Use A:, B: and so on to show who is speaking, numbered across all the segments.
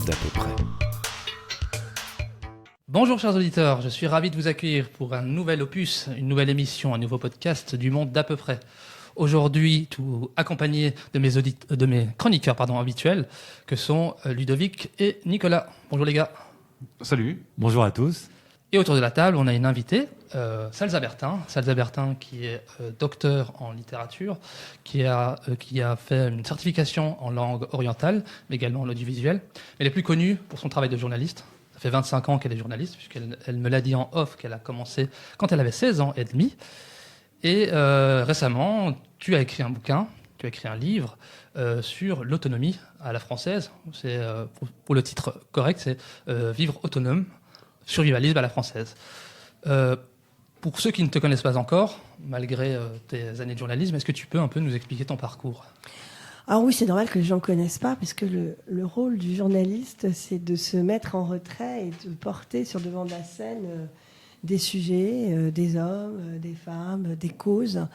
A: d'à peu près.
B: Bonjour chers auditeurs, je suis ravi de vous accueillir pour un nouvel opus, une nouvelle émission, un nouveau podcast du monde d'à peu près. Aujourd'hui, tout accompagné de mes chroniqueurs habituels, que sont Ludovic et Nicolas. Bonjour les gars.
C: Salut.
A: Bonjour à tous.
B: Et autour de la table, on a une invitée, Salsa Bertin, qui est docteur en littérature, qui a fait une certification en langue orientale, mais également en audiovisuel. Elle est plus connue pour son travail de journaliste. Ça fait 25 ans qu'elle est journaliste, puisqu'elle me l'a dit en off qu'elle a commencé quand elle avait 16 ans et demi. Et récemment, tu as écrit un bouquin, tu as écrit un livre sur l'autonomie à la française. C'est, pour le titre correct, c'est Vivre autonome, survivalisme à la française. Pour ceux qui ne te connaissent pas encore, malgré tes années de journalisme, est-ce que tu peux un peu nous expliquer ton parcours ?
D: Alors oui, c'est normal que les gens ne connaissent pas, parce que le rôle du journaliste, c'est de se mettre en retrait et de porter sur devant de la scène des sujets, des hommes, des femmes, des causes.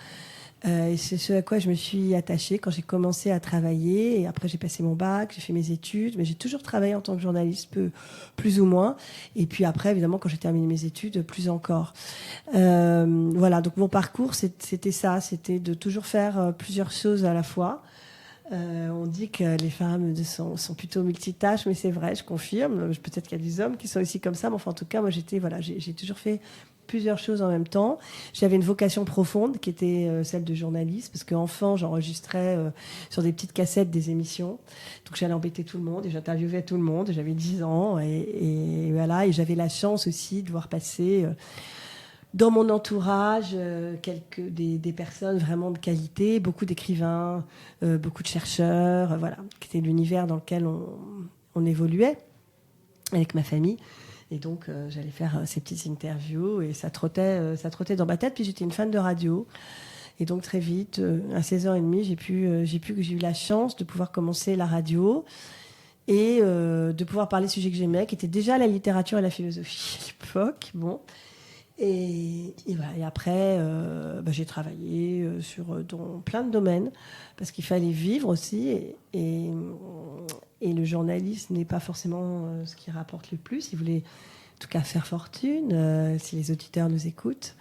D: Et c'est ce à quoi je me suis attachée quand j'ai commencé à travailler. Et après, j'ai passé mon bac, j'ai fait mes études, mais j'ai toujours travaillé en tant que journaliste, plus ou moins. Et puis après, évidemment, quand j'ai terminé mes études, plus encore. Voilà, donc mon parcours, c'était ça, c'était de toujours faire plusieurs choses à la fois. On dit que les femmes sont plutôt multitâches, mais c'est vrai, je confirme. Peut-être qu'il y a des hommes qui sont aussi comme ça, mais enfin, en tout cas, moi, j'ai toujours fait plusieurs choses en même temps. J'avais une vocation profonde qui était celle de journaliste, parce qu'enfant, j'enregistrais sur des petites cassettes des émissions. Donc j'allais embêter tout le monde et j'interviewais tout le monde. J'avais 10 ans et voilà. Et j'avais la chance aussi de voir passer dans mon entourage des personnes vraiment de qualité, beaucoup d'écrivains, beaucoup de chercheurs, voilà, qui était l'univers dans lequel on évoluait avec ma famille. Et donc, j'allais faire ces petites interviews et ça trottait dans ma tête. Puis j'étais une fan de radio. Et donc, très vite, à 16 ans et demi, j'ai eu la chance de pouvoir commencer la radio et de pouvoir parler de sujets que j'aimais, qui étaient déjà la littérature et la philosophie à l'époque. Bon. Et voilà. Et après, j'ai travaillé dans plein de domaines parce qu'il fallait vivre aussi. Et le journalisme n'est pas forcément ce qui rapporte le plus. Il voulait en tout cas faire fortune, si les auditeurs nous écoutent.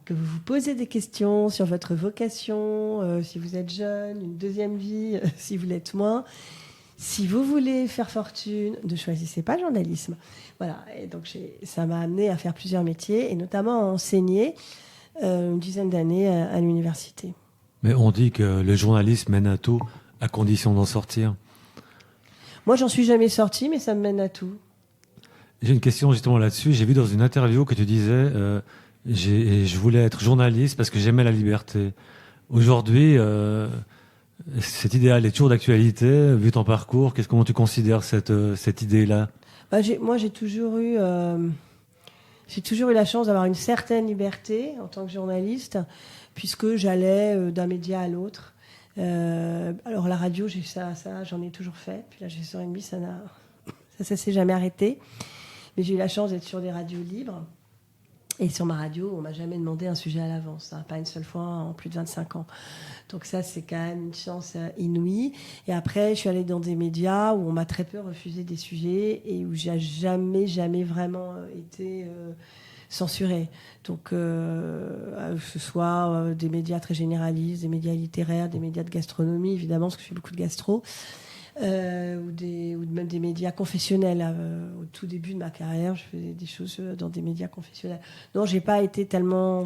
D: Que vous vous posez des questions sur votre vocation, si vous êtes jeune, une deuxième vie, si vous l'êtes moins. Si vous voulez faire fortune, ne choisissez pas le journalisme. Voilà. Et donc, ça m'a amené à faire plusieurs métiers, et notamment à enseigner une dizaine d'années à l'université.
A: Mais on dit que le journalisme mène à tout, à condition d'en sortir.
D: Moi, j'en suis jamais sortie, mais ça me mène à tout.
A: J'ai une question justement là-dessus. J'ai vu dans une interview que tu disais je voulais être journaliste parce que j'aimais la liberté. Aujourd'hui, cet idéal est toujours d'actualité. Vu ton parcours, comment tu considères cette idée-là ?
D: Moi, j'ai toujours eu la chance d'avoir une certaine liberté en tant que journaliste, puisque j'allais d'un média à l'autre. Alors la radio, ça, j'en ai toujours fait. Puis là, j'ai 16 ans et demi, ça s'est jamais arrêté. Mais j'ai eu la chance d'être sur des radios libres. Et sur ma radio, on m'a jamais demandé un sujet à l'avance, hein, pas une seule fois en plus de 25 ans. Donc ça, c'est quand même une chance inouïe. Et après, je suis allée dans des médias où on m'a très peu refusé des sujets et où j'ai jamais vraiment été censurée. Donc, que ce soit des médias très généralistes, des médias littéraires, des médias de gastronomie, évidemment, parce que je fais beaucoup de gastro. Ou même des médias confessionnels. Au tout début de ma carrière, je faisais des choses dans des médias confessionnels. Non, j'ai pas été tellement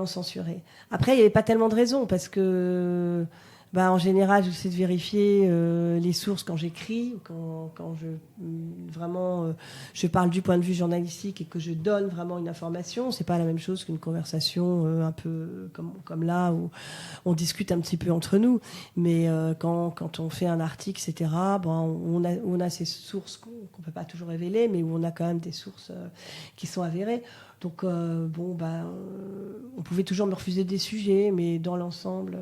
D: censurée. Après, il n'y avait pas tellement de raisons, parce que en général, j'essaie de vérifier les sources quand j'écris, quand je parle du point de vue journalistique et que je donne vraiment une information. C'est pas la même chose qu'une conversation un peu comme là où on discute un petit peu entre nous. Mais quand on fait un article, etc., on a ces sources qu'on peut pas toujours révéler, mais où on a quand même des sources qui sont avérées. Donc on pouvait toujours me refuser des sujets, mais dans l'ensemble,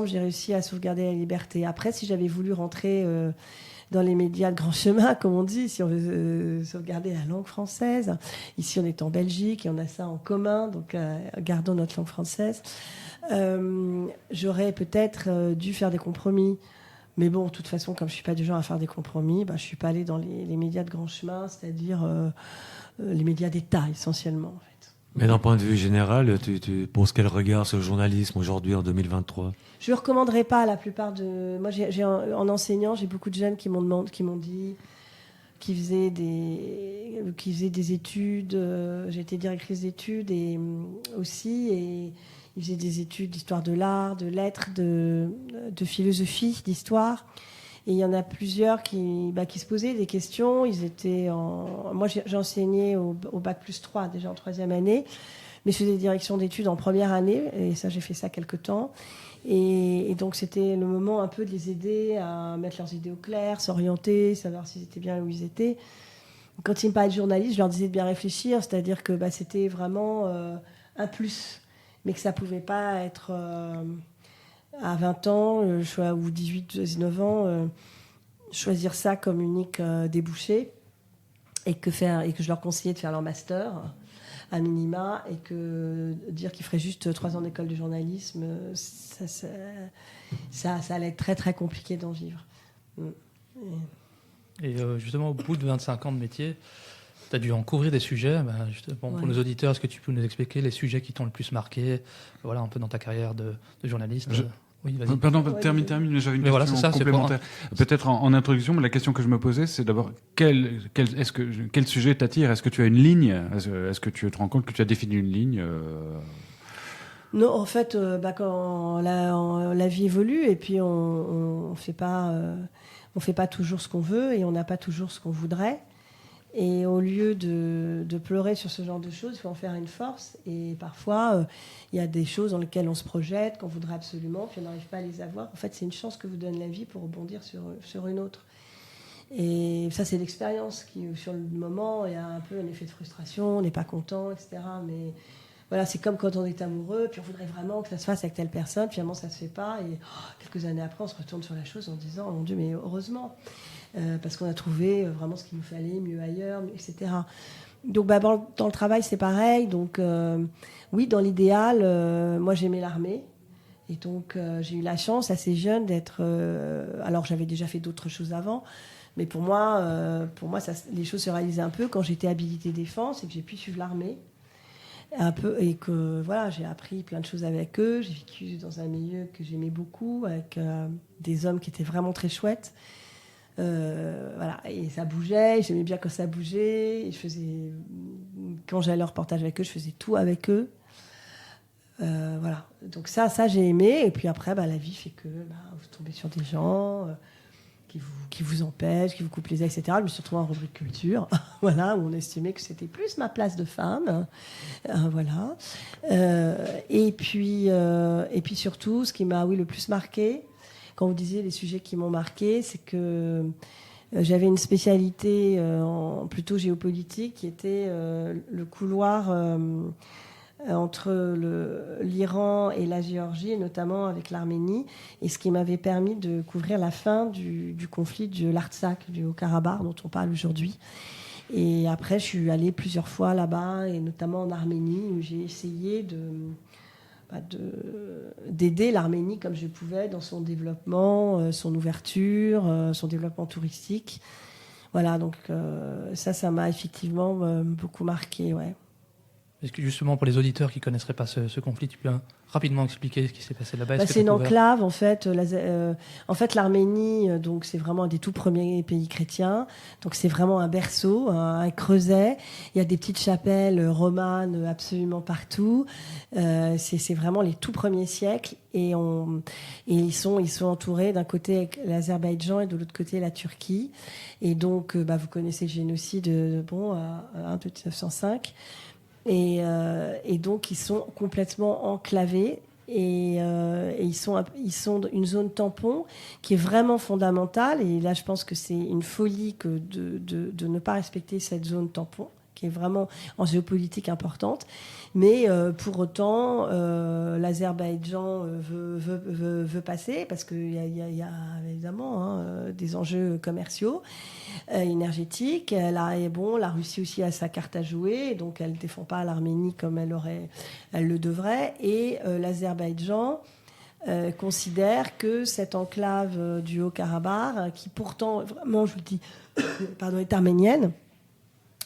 D: j'ai réussi à sauvegarder la liberté. Après, si j'avais voulu rentrer dans les médias de grand chemin, comme on dit, si on veut sauvegarder la langue française, ici on est en Belgique et on a ça en commun, donc gardons notre langue française, j'aurais peut-être dû faire des compromis Mais bon, de toute façon, comme je ne suis pas du genre à faire des compromis, je ne suis pas allée dans les médias de grand chemin, c'est-à-dire les médias d'État, essentiellement, en fait.
A: Mais d'un point de vue général, tu poses quel regard sur le journalisme aujourd'hui, en 2023 ?
D: Je ne recommanderais pas à la plupart de... Moi, en enseignant, j'ai beaucoup de jeunes qui m'ont dit qu'ils faisaient des études. J'étais directrice d'études aussi, et ils faisaient des études d'histoire de l'art, de lettres, de philosophie, d'histoire. Et il y en a plusieurs qui se posaient des questions. Moi, j'ai enseigné au Bac plus 3, déjà en 3e année. Mais je faisais des directions d'études en première année. Et ça, j'ai fait ça quelque temps. Et donc, c'était le moment un peu de les aider à mettre leurs idées au clair, s'orienter, savoir s'ils étaient bien où ils étaient. Quand ils me parlaient de journalisme, je leur disais de bien réfléchir. C'est-à-dire que c'était vraiment un plus. Mais que ça ne pouvait pas être... à 20 ans ou 18, 19 ans, choisir ça comme unique débouché et que je leur conseillais de faire leur master à minima, et que dire qu'ils feraient juste 3 ans d'école de journalisme, ça allait être très très compliqué d'en vivre.
B: Et justement, au bout de 25 ans de métier, tu as dû en couvrir des sujets. Pour nos auditeurs, est-ce que tu peux nous expliquer les sujets qui t'ont le plus marqué, voilà, un peu dans ta carrière de journaliste Oui, vas-y.
C: Pardon, termine, mais j'avais une question complémentaire. Peut-être en introduction, mais la question que je me posais, c'est d'abord quel sujet t'attire ? Est-ce que tu as une ligne ? Est-ce que tu te rends compte que tu as défini une ligne
D: Non, en fait, quand la vie évolue, et puis on fait pas toujours ce qu'on veut, et on n'a pas toujours ce qu'on voudrait. Et au lieu de pleurer sur ce genre de choses, il faut en faire une force. Et parfois, il y a des choses dans lesquelles on se projette, qu'on voudrait absolument, puis on n'arrive pas à les avoir. En fait, c'est une chance que vous donne la vie pour rebondir sur une autre. Et ça, c'est l'expérience qui, sur le moment, il y a un peu un effet de frustration, on n'est pas content, etc. Mais voilà, c'est comme quand on est amoureux, puis on voudrait vraiment que ça se fasse avec telle personne, finalement, ça ne se fait pas. Et quelques années après, on se retourne sur la chose en disant « Oh mon Dieu, mais heureusement !» parce qu'on a trouvé vraiment ce qu'il nous fallait, mieux ailleurs, etc. Donc dans le travail, c'est pareil. Donc oui, dans l'idéal, moi j'aimais l'armée. Et donc j'ai eu la chance, assez jeune, d'être... alors j'avais déjà fait d'autres choses avant, mais pour moi les choses se réalisaient un peu quand j'étais habilitée défense et que j'ai pu suivre l'armée. Un peu, et que voilà, j'ai appris plein de choses avec eux. J'ai vécu dans un milieu que j'aimais beaucoup, avec des hommes qui étaient vraiment très chouettes. Voilà, et ça bougeait, j'aimais bien quand ça bougeait, et quand j'allais en reportage avec eux, je faisais tout avec eux. Voilà, donc ça j'ai aimé, et puis après la vie fait que vous tombez sur des gens qui vous empêchent, qui vous coupent les ailes, etc. Je me suis retrouvée en rubrique culture, voilà, où on estimait que c'était plus ma place de femme, voilà. Et puis surtout, ce qui m'a le plus marqué, quand vous disiez les sujets qui m'ont marqué, c'est que j'avais une spécialité plutôt géopolitique, qui était le couloir entre l'Iran et la Géorgie, et notamment avec l'Arménie, et ce qui m'avait permis de couvrir la fin du conflit de l'Artsakh, du Haut-Karabakh, dont on parle aujourd'hui. Et après, je suis allée plusieurs fois là-bas, et notamment en Arménie, où j'ai essayé d'aider l'Arménie comme je pouvais dans son développement, son ouverture, son développement touristique. Voilà, donc ça m'a effectivement beaucoup marqué, ouais.
B: Est-ce que justement, pour les auditeurs qui ne connaisseraient pas ce conflit, tu peux rapidement expliquer ce qui s'est passé là-bas ?
D: C'est une enclave, en fait. En fait, l'Arménie, donc, c'est vraiment un des tout premiers pays chrétiens. Donc, c'est vraiment un berceau, un creuset. Il y a des petites chapelles romanes absolument partout. C'est vraiment les tout premiers siècles. Et ils sont entourés d'un côté avec l'Azerbaïdjan et de l'autre côté la Turquie. Et donc, vous connaissez le génocide de 1905. Et donc, ils sont complètement enclavés, et ils sont une zone tampon qui est vraiment fondamentale. Et là, je pense que c'est une folie de ne pas respecter cette zone tampon, qui est vraiment en géopolitique importante. Mais pour autant, l'Azerbaïdjan veut passer, parce qu'il y a évidemment des enjeux commerciaux, énergétiques. La Russie aussi a sa carte à jouer, donc elle ne défend pas l'Arménie comme elle le devrait. Et l'Azerbaïdjan considère que cette enclave du Haut-Karabakh, qui pourtant, vraiment, je vous le dis, est arménienne,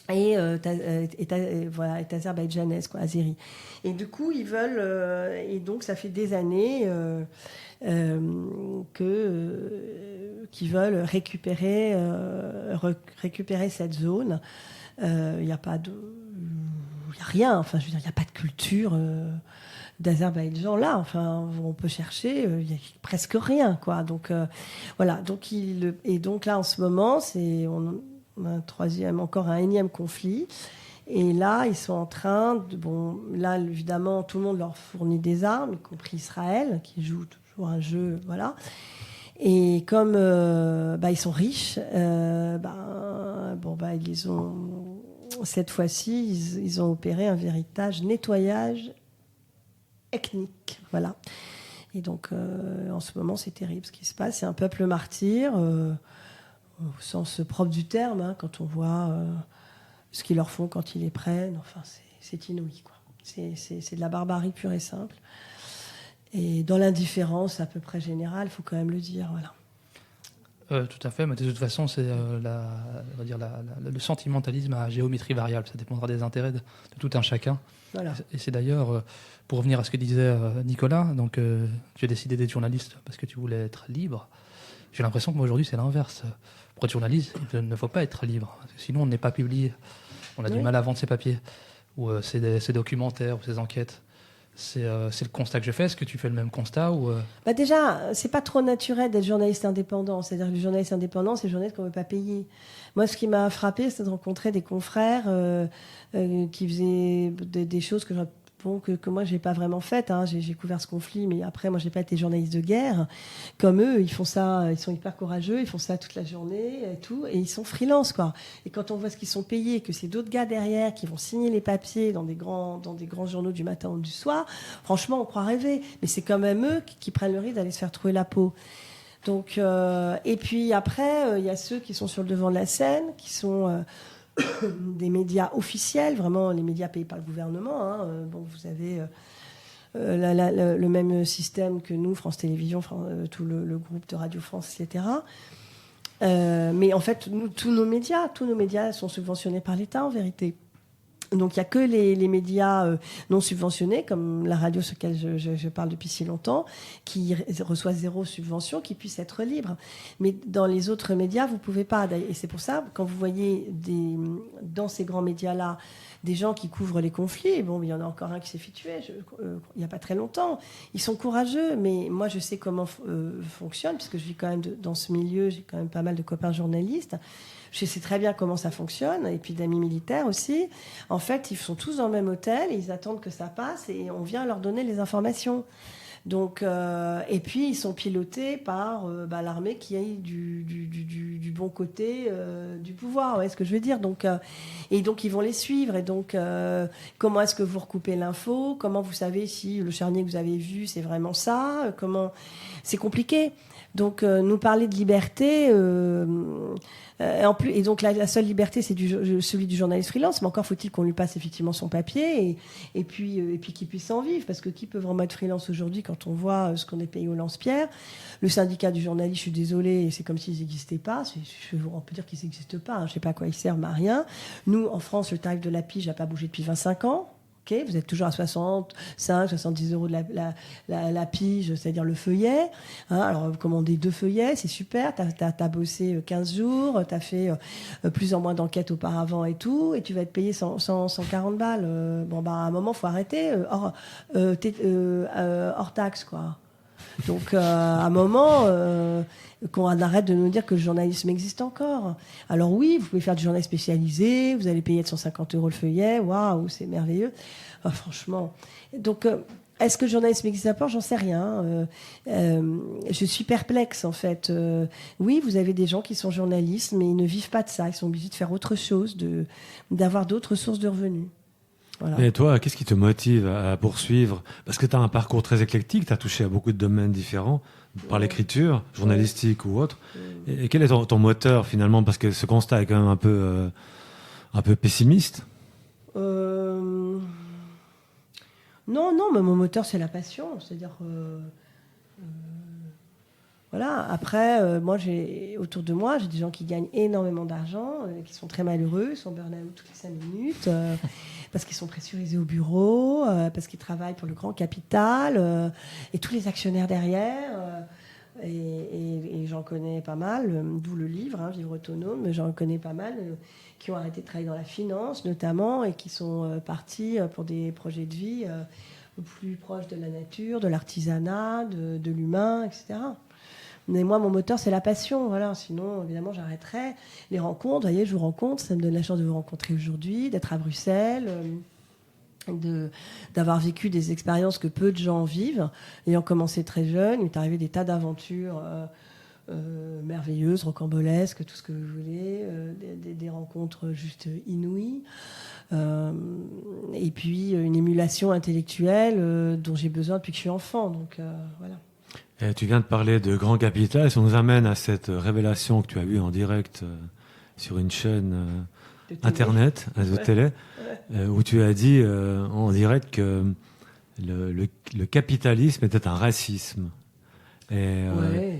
D: et est azerbaïdjanaise, quoi, azérie. Et du coup, ils veulent, et donc ça fait des années qu'ils veulent récupérer cette zone. Il n'y a pas de, il y a rien. Enfin, je veux dire, il n'y a pas de culture d'Azerbaïdjan là. Enfin, on peut chercher, il y a presque rien, quoi. Donc voilà. Donc et donc là, en ce moment, on a encore un énième conflit. Et là, ils sont en train de... Bon, là, évidemment, tout le monde leur fournit des armes, y compris Israël, qui joue toujours un jeu, voilà. Et comme ils sont riches, ils ont... Cette fois-ci, ils ont opéré un véritable nettoyage ethnique, voilà. Et donc, en ce moment, c'est terrible ce qui se passe. C'est un peuple martyr, au sens propre du terme, hein, quand on voit... ce qu'ils leur font quand ils les prennent, enfin, c'est inouï, quoi. C'est de la barbarie pure et simple. Et dans l'indifférence à peu près générale, il faut quand même le dire, voilà.
B: Tout à fait, mais de toute façon, c'est le sentimentalisme à géométrie variable. Ça dépendra des intérêts de tout un chacun.
D: Voilà.
B: Et c'est d'ailleurs, pour revenir à ce que disait Nicolas, donc tu as décidé d'être journaliste parce que tu voulais être libre. J'ai l'impression que moi aujourd'hui, c'est l'inverse. Pour être journaliste, il ne faut pas être libre. Parce que sinon, on n'est pas publié. On a du mal à vendre ses papiers, ou ses documentaires, ou ses enquêtes. C'est le constat que je fais. Est-ce que tu fais le même constat ou
D: Déjà, c'est pas trop naturel d'être journaliste indépendant. C'est-à-dire que le journaliste indépendant, c'est le journaliste qu'on ne veut pas payer. Moi, ce qui m'a frappé, c'est de rencontrer des confrères qui faisaient des choses que moi j'ai pas vraiment faites, hein. J'ai couvert ce conflit, mais après moi j'ai pas été journaliste de guerre. Comme eux, ils font ça, ils sont hyper courageux, ils font ça toute la journée et tout, et ils sont freelance, quoi. Et quand on voit ce qu'ils sont payés, que c'est d'autres gars derrière qui vont signer les papiers dans des grands journaux du matin ou du soir, franchement on croit rêver. Mais c'est quand même eux qui prennent le risque d'aller se faire trouer la peau. Donc et puis après il y a ceux qui sont sur le devant de la scène, qui sont des médias officiels, vraiment les médias payés par le gouvernement, hein. Vous avez le même système que nous, France Télévisions, tout le groupe de Radio France, etc. Mais en fait, tous nos médias sont subventionnés par l'État, en vérité. Donc il n'y a que les médias non subventionnés, comme la radio sur laquelle je parle depuis si longtemps, qui reçoit 0 subvention, qui puissent être libres. Mais dans les autres médias, vous ne pouvez pas. Et c'est pour ça, quand vous voyez dans ces grands médias-là des gens qui couvrent les conflits, il y en a encore un qui s'est fait tuer il n'y a pas très longtemps. Ils sont courageux, mais moi je sais comment fonctionne, puisque je vis quand même dans ce milieu, j'ai quand même pas mal de copains journalistes. Je sais très bien comment ça fonctionne, et puis d'amis militaires aussi. En fait, ils sont tous dans le même hôtel, et ils attendent que ça passe, et on vient leur donner les informations. Donc, et puis, ils sont pilotés par l'armée qui est du bon côté du pouvoir, ouais, ce que je veux dire. Donc, et donc, ils vont les suivre. Et donc, comment est-ce que vous recoupez l'info ? Comment vous savez si le charnier que vous avez vu, c'est vraiment ça ? C'est compliqué. Donc, nous parler de liberté... et donc la seule liberté, c'est celui du journaliste freelance, mais encore faut-il qu'on lui passe effectivement son papier et puis qu'il puisse en vivre, parce que qui peut vraiment être freelance aujourd'hui quand on voit ce qu'on est payé au lance-pierre ? Le syndicat du journaliste, je suis désolée, c'est comme s'ils n'existaient pas. On peut dire qu'ils n'existent pas, hein. Je ne sais pas à quoi ils servent, à rien. Nous, en France, le tarif de la pige n'a pas bougé depuis 25 ans. Okay, vous êtes toujours à 65, 70 € de la pige, c'est-à-dire le feuillet. Hein, alors, vous commandez 2 feuillets, c'est super. T'as bossé 15 jours, t'as fait plus ou moins d'enquêtes auparavant et tout, et tu vas être payé 140 balles. À un moment, il faut arrêter, hors taxe, quoi. Donc, à un moment, qu'on arrête de nous dire que le journalisme existe encore. Alors oui, vous pouvez faire du journal spécialisé, vous allez payer de 150 € le feuillet, waouh, c'est merveilleux. Franchement. Donc, est-ce que le journalisme existe encore ? J'en sais rien. Je suis perplexe, en fait. Oui, vous avez des gens qui sont journalistes, mais ils ne vivent pas de ça. Ils sont obligés de faire autre chose, d'avoir d'autres sources de revenus. Voilà.
A: Et toi, qu'est-ce qui te motive à poursuivre ? Parce que tu as un parcours très éclectique, tu as touché à beaucoup de domaines différents, par l'écriture, journalistique ou autre. Et quel est ton moteur, finalement ? Parce que ce constat est quand même un peu pessimiste.
D: Non, mais mon moteur, c'est la passion. C'est-à-dire, Voilà. Après, moi, autour de moi, j'ai des gens qui gagnent énormément d'argent, qui sont très malheureux, sont burn-out toutes les 5 minutes, parce qu'ils sont pressurisés au bureau, parce qu'ils travaillent pour le grand capital, et tous les actionnaires derrière. Et j'en connais pas mal, d'où le livre, Vivre autonome, mais j'en connais pas mal qui ont arrêté de travailler dans la finance, notamment, et qui sont partis pour des projets de vie plus proches de la nature, de l'artisanat, de l'humain, etc. Mais moi, mon moteur, c'est la passion. Voilà. Sinon, évidemment, j'arrêterais. Les rencontres, vous voyez, je vous rencontre. Ça me donne la chance de vous rencontrer aujourd'hui, d'être à Bruxelles, d'avoir vécu des expériences que peu de gens vivent. Ayant commencé très jeune, il m'est arrivé des tas d'aventures merveilleuses, rocambolesques, tout ce que vous voulez, des rencontres juste inouïes. Et puis, une émulation intellectuelle dont j'ai besoin depuis que je suis enfant. Donc, voilà.
A: Et tu viens de parler de grand capital, et ça nous amène à cette révélation que tu as eue en direct sur une chaîne internet, de télé, où tu as dit en direct que le capitalisme était un racisme. Et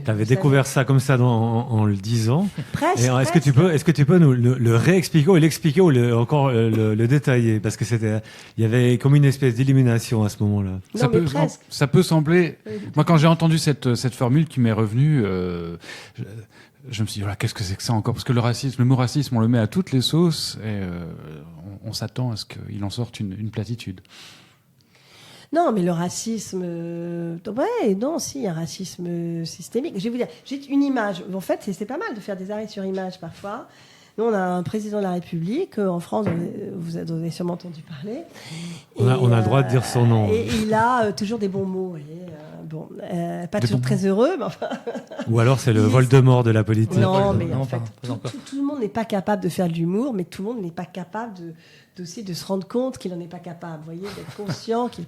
A: tu avais découvert ça comme ça en le disant.
D: Presque.
A: Est-ce que tu peux nous le réexpliquer ou l'expliquer ou encore le détailler, parce que il y avait comme une espèce d'illumination à ce moment-là.
C: Ça peut sembler. Moi, quand j'ai entendu cette formule qui m'est revenue, je me suis dit voilà, qu'est-ce que c'est que ça encore ? Parce que le mot racisme, on le met à toutes les sauces et on s'attend à ce qu'il en sorte une platitude.
D: Non, mais le racisme... il y a un racisme systémique. Je vais vous dire, j'ai une image. En fait, c'est pas mal de faire des arrêts sur image parfois. Nous, on a un président de la République. En France, vous avez sûrement entendu parler.
A: On a le droit de dire son nom.
D: Et il a toujours des bons mots. Voyez, pas toujours très heureux, mais enfin...
A: Ou alors c'est le Voldemort de la politique.
D: Non, mais en fait, tout le monde n'est pas capable de faire de l'humour, mais tout le monde n'est pas capable aussi de se rendre compte qu'il n'en est pas capable, vous voyez, d'être conscient qu'il...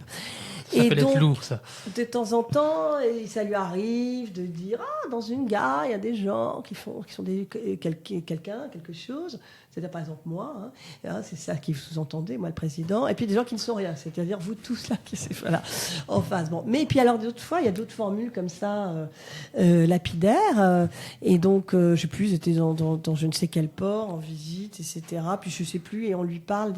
B: Ça peut être lourd, ça.
D: De temps en temps, ça lui arrive de dire dans une gare, il y a des gens qui sont quelque chose. C'est-à-dire, par exemple, moi, c'est ça qui vous sous-entendez, moi, le président. Et puis des gens qui ne sont rien, c'est-à-dire vous tous là, voilà, en face. Bon. Mais puis alors, d'autres fois, il y a d'autres formules comme ça, lapidaires. Et donc, je sais plus, j'étais dans je ne sais quel port, en visite, etc. Puis je sais plus, et on lui parle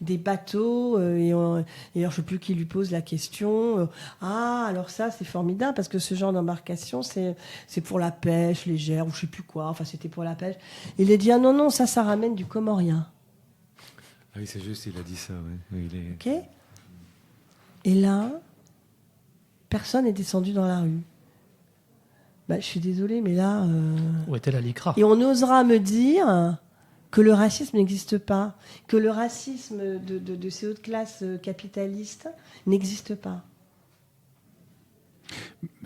D: des bateaux, et alors je sais plus qui lui pose la question. Alors ça, c'est formidable, parce que ce genre d'embarcation, c'est pour la pêche légère, ou je sais plus quoi, enfin c'était pour la pêche. Il a dit, non, ça ramène du comorien.
A: Ah oui, c'est juste, il a dit ça, oui.
D: Ok. Et là, personne n'est descendu dans la rue. Je suis désolée, mais là...
B: Où était la LICRA ?
D: Et on osera me dire que le racisme n'existe pas, que le racisme de ces hautes classes capitalistes n'existe pas.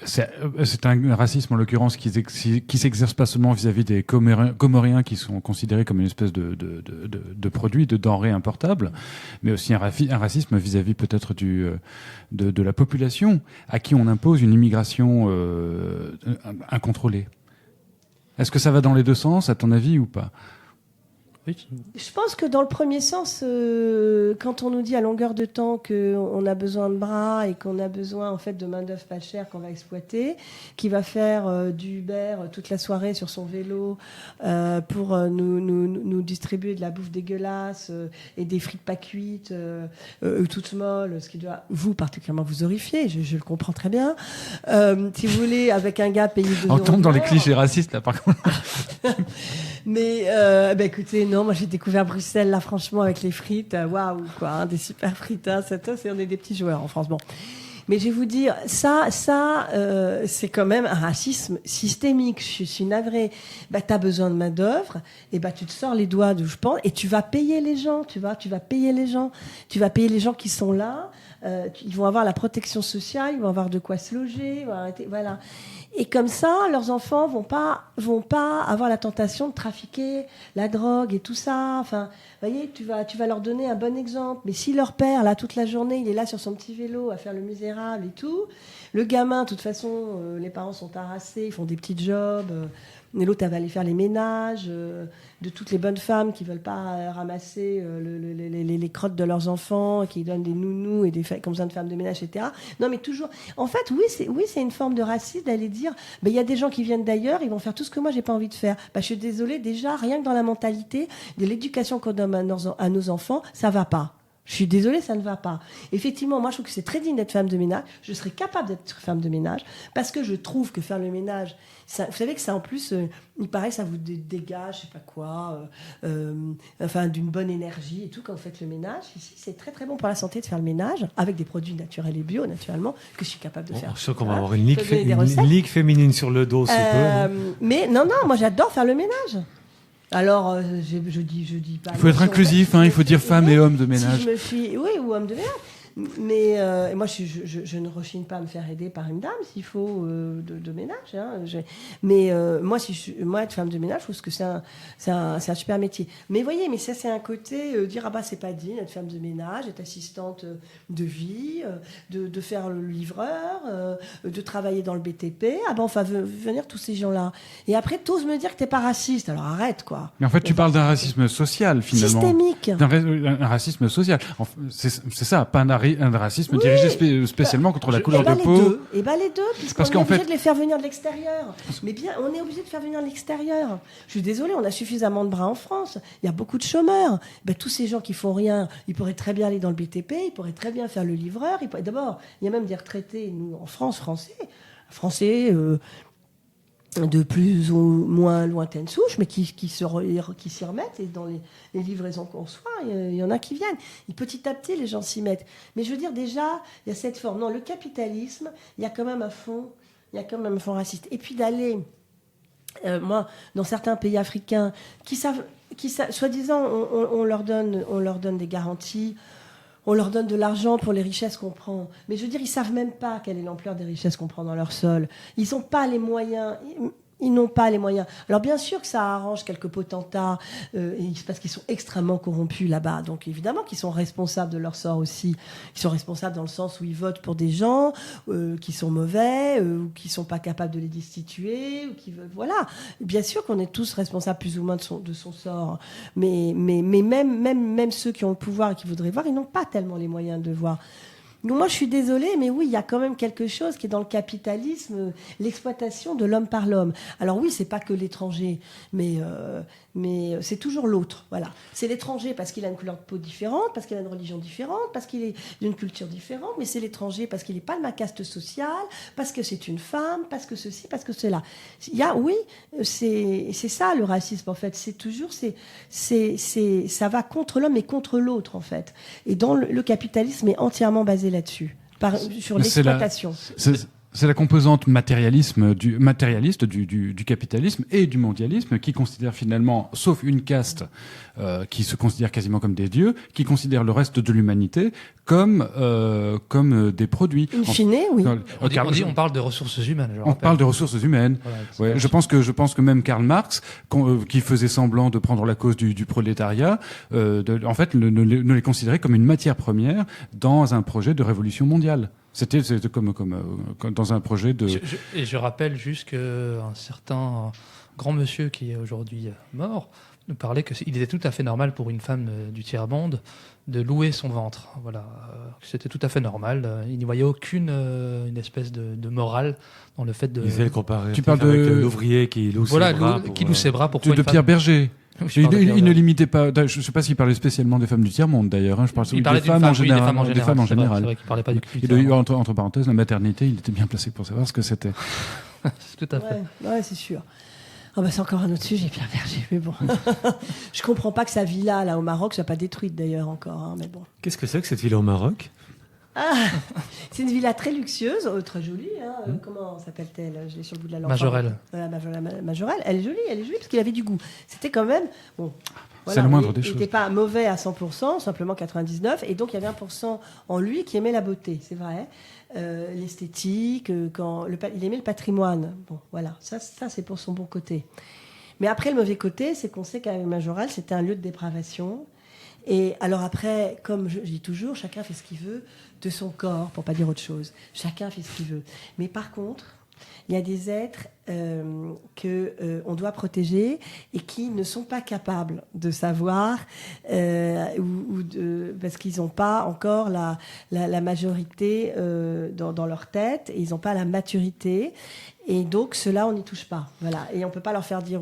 C: C'est un racisme, en l'occurrence, qui s'exerce pas seulement vis-à-vis des Comoriens qui sont considérés comme une espèce de produit, de denrée importable, mais aussi un racisme vis-à-vis peut-être de la population à qui on impose une immigration incontrôlée. Est-ce que ça va dans les deux sens, à ton avis, ou pas ?
B: Oui.
D: Je pense que dans le premier sens, quand on nous dit à longueur de temps qu'on a besoin de bras et qu'on a besoin en fait de main-d'œuvre pas chère qu'on va exploiter, qui va faire du Uber toute la soirée sur son vélo pour nous distribuer de la bouffe dégueulasse et des frites pas cuites, toutes molles, ce qui doit vous particulièrement vous horrifier, je le comprends très bien. Si vous voulez, avec un gars payé 2 €.
C: On tombe dans les clichés racistes là, par contre.
D: Mais écoutez, non, moi j'ai découvert Bruxelles là, franchement, avec les frites, waouh, quoi, des super frites. On est des petits joueurs en France. Bon, mais je vais vous dire, ça, c'est quand même un racisme systémique. Je suis navrée. T'as besoin de main d'œuvre, et tu te sors les doigts d'où je pense, et tu vas payer les gens. Tu vas payer les gens. Tu vas payer les gens qui sont là. Ils vont avoir la protection sociale, ils vont avoir de quoi se loger, voilà. Et comme ça, leurs enfants vont pas avoir la tentation de trafiquer la drogue et tout ça. Enfin, vous voyez, tu vas leur donner un bon exemple. Mais si leur père, là, toute la journée, il est là sur son petit vélo à faire le misérable et tout, le gamin, de toute façon, les parents sont harassés, ils font des petits jobs, Et l'autre, elle va aller faire les ménages de toutes les bonnes femmes qui veulent pas ramasser les crottes de leurs enfants, qui donnent des nounous et qui ont besoin de femmes de ménage, etc. Non, mais toujours. En fait, oui, c'est une forme de racisme d'aller dire, il y a des gens qui viennent d'ailleurs, ils vont faire tout ce que moi j'ai pas envie de faire. Je suis désolée, déjà, rien que dans la mentalité de l'éducation qu'on donne à nos enfants, ça va pas. Je suis désolée, ça ne va pas. Effectivement, moi, je trouve que c'est très digne d'être femme de ménage. Je serais capable d'être femme de ménage parce que je trouve que faire le ménage, ça, vous savez que ça, en plus, il paraît que ça vous dégage, je sais pas quoi, d'une bonne énergie et tout quand vous faites le ménage. Ici, c'est très très bon pour la santé de faire le ménage avec des produits naturels et bio, naturellement, que je suis capable de faire.
A: Je sais qu'on va avoir une ligue féminine sur le dos,
D: mais non, moi, j'adore faire le ménage. Alors, je dis pas.
C: Il faut être inclusif, il faut dire femme et homme de ménage.
D: Si je me fie, oui, ou homme de ménage. Mais moi, je ne rechigne pas à me faire aider par une dame s'il faut de ménage. Mais moi, être femme de ménage, je trouve que c'est un super métier. Mais voyez, mais ça, c'est un côté dire c'est pas digne d'être femme de ménage, être assistante de vie, de faire le livreur, de travailler dans le BTP. Venir tous ces gens-là. Et après, t'oses me dire que t'es pas raciste. Alors arrête, quoi.
C: Mais en fait, tu parles d'un racisme social, finalement.
D: Systémique.
C: Un racisme social. C'est ça, pas un racisme dirigé spécialement contre la couleur de peau.
D: Les deux, puisqu'on est obligé de les faire venir de l'extérieur. Mais bien, on est obligé de faire venir de l'extérieur. Je suis désolée, on a suffisamment de bras en France. Il y a beaucoup de chômeurs. Tous ces gens qui font rien, ils pourraient très bien aller dans le BTP, ils pourraient très bien faire le livreur. D'abord, il y a même des retraités, nous, en France, français de plus ou moins lointaine souche, mais qui s'y remettent, et dans les livraisons qu'on reçoit, il y en a qui viennent. Et petit à petit, les gens s'y mettent. Mais je veux dire, déjà, il y a cette forme. Non, le capitalisme, il y a quand même un fond raciste. Et puis d'aller, moi, dans certains pays africains, soi-disant, on leur donne des garanties, on leur donne de l'argent pour les richesses qu'on prend. Mais je veux dire, ils ne savent même pas quelle est l'ampleur des richesses qu'on prend dans leur sol. Ils n'ont pas les moyens. Ils n'ont pas les moyens. Alors bien sûr que ça arrange quelques potentats, parce qu'ils sont extrêmement corrompus là-bas. Donc évidemment qu'ils sont responsables de leur sort aussi. Ils sont responsables dans le sens où ils votent pour des gens qui sont mauvais, ou qui ne sont pas capables de les destituer, ou qui veulent. Voilà. Bien sûr qu'on est tous responsables plus ou moins de son sort. Mais même ceux qui ont le pouvoir et qui voudraient voir, ils n'ont pas tellement les moyens de voir. Donc moi, je suis désolée, mais oui, il y a quand même quelque chose qui est dans le capitalisme, l'exploitation de l'homme par l'homme. Alors oui, c'est pas que l'étranger, mais c'est toujours l'autre. Voilà, c'est l'étranger parce qu'il a une couleur de peau différente, parce qu'il a une religion différente, parce qu'il est d'une culture différente, mais c'est l'étranger parce qu'il n'est pas de ma caste sociale, parce que c'est une femme, parce que ceci, parce que cela. C'est ça le racisme en fait. C'est toujours ça va contre l'homme et contre l'autre en fait. Et dans le capitalisme est entièrement basé là-dessus, sur l'exploitation.
C: C'est la composante matérialiste du capitalisme et du mondialisme qui considère finalement, sauf une caste qui se considère quasiment comme des dieux, qui considère le reste de l'humanité comme des produits.
D: In fine, oui.
B: On parle de ressources humaines.
C: On parle de ressources humaines. Voilà, ouais, je pense que même Karl Marx, qui faisait semblant de prendre la cause du prolétariat, en fait, ne les considérait comme une matière première dans un projet de révolution mondiale. C'était comme dans un projet de...
B: Je rappelle juste qu'un certain grand monsieur qui est aujourd'hui mort nous parlait qu'il était tout à fait normal pour une femme du tiers-monde de louer son ventre. Voilà, c'était tout à fait normal. Il n'y voyait aucune une espèce de morale dans le fait de...
A: Il comparer.
C: Tu parles
A: avec l'ouvrier qui loue ses bras.
B: Qui loue ses bras pour
C: de Pierre Berger. Il ne limitait pas. Je ne sais pas s'il parlait spécialement des femmes du tiers-monde d'ailleurs. Je parle des femmes en général.
B: Des femmes en général. C'est vrai qu'il parlait pas du cul.
C: Il a eu entre parenthèses la maternité. Il était bien placé pour savoir ce que c'était.
B: Tout à fait.
D: Ouais, c'est sûr. C'est encore un autre sujet, Pierre Berger. Mais bon, je comprends pas que sa villa là au Maroc soit pas détruite d'ailleurs encore. Mais bon.
A: Qu'est-ce que c'est que cette villa au Maroc?
D: C'est une villa très luxueuse, très jolie. Comment s'appelle-t-elle? Je l'ai sur le bout de la langue.
B: Majorelle.
D: Majorelle. Elle est jolie parce qu'il avait du goût. C'était quand même bon.
C: Voilà, c'est le moindre des choses.
D: Il n'était pas mauvais à 100%, simplement 99%, et donc il y avait 1% en lui qui aimait la beauté, c'est vrai. L'esthétique, il aimait le patrimoine. Bon, voilà, ça c'est pour son bon côté. Mais après, le mauvais côté, c'est qu'on sait qu'avec Majorelle, c'était un lieu de dépravation. Et alors après, comme je dis toujours, chacun fait ce qu'il veut de son corps, pour pas dire autre chose. Chacun fait ce qu'il veut. Mais par contre, Il y a des êtres que on doit protéger et qui ne sont pas capables de savoir parce qu'ils n'ont pas encore la majorité dans leur tête et ils n'ont pas la maturité. Et donc, ceux-là, on n'y touche pas. Voilà. Et on ne peut pas leur faire dire...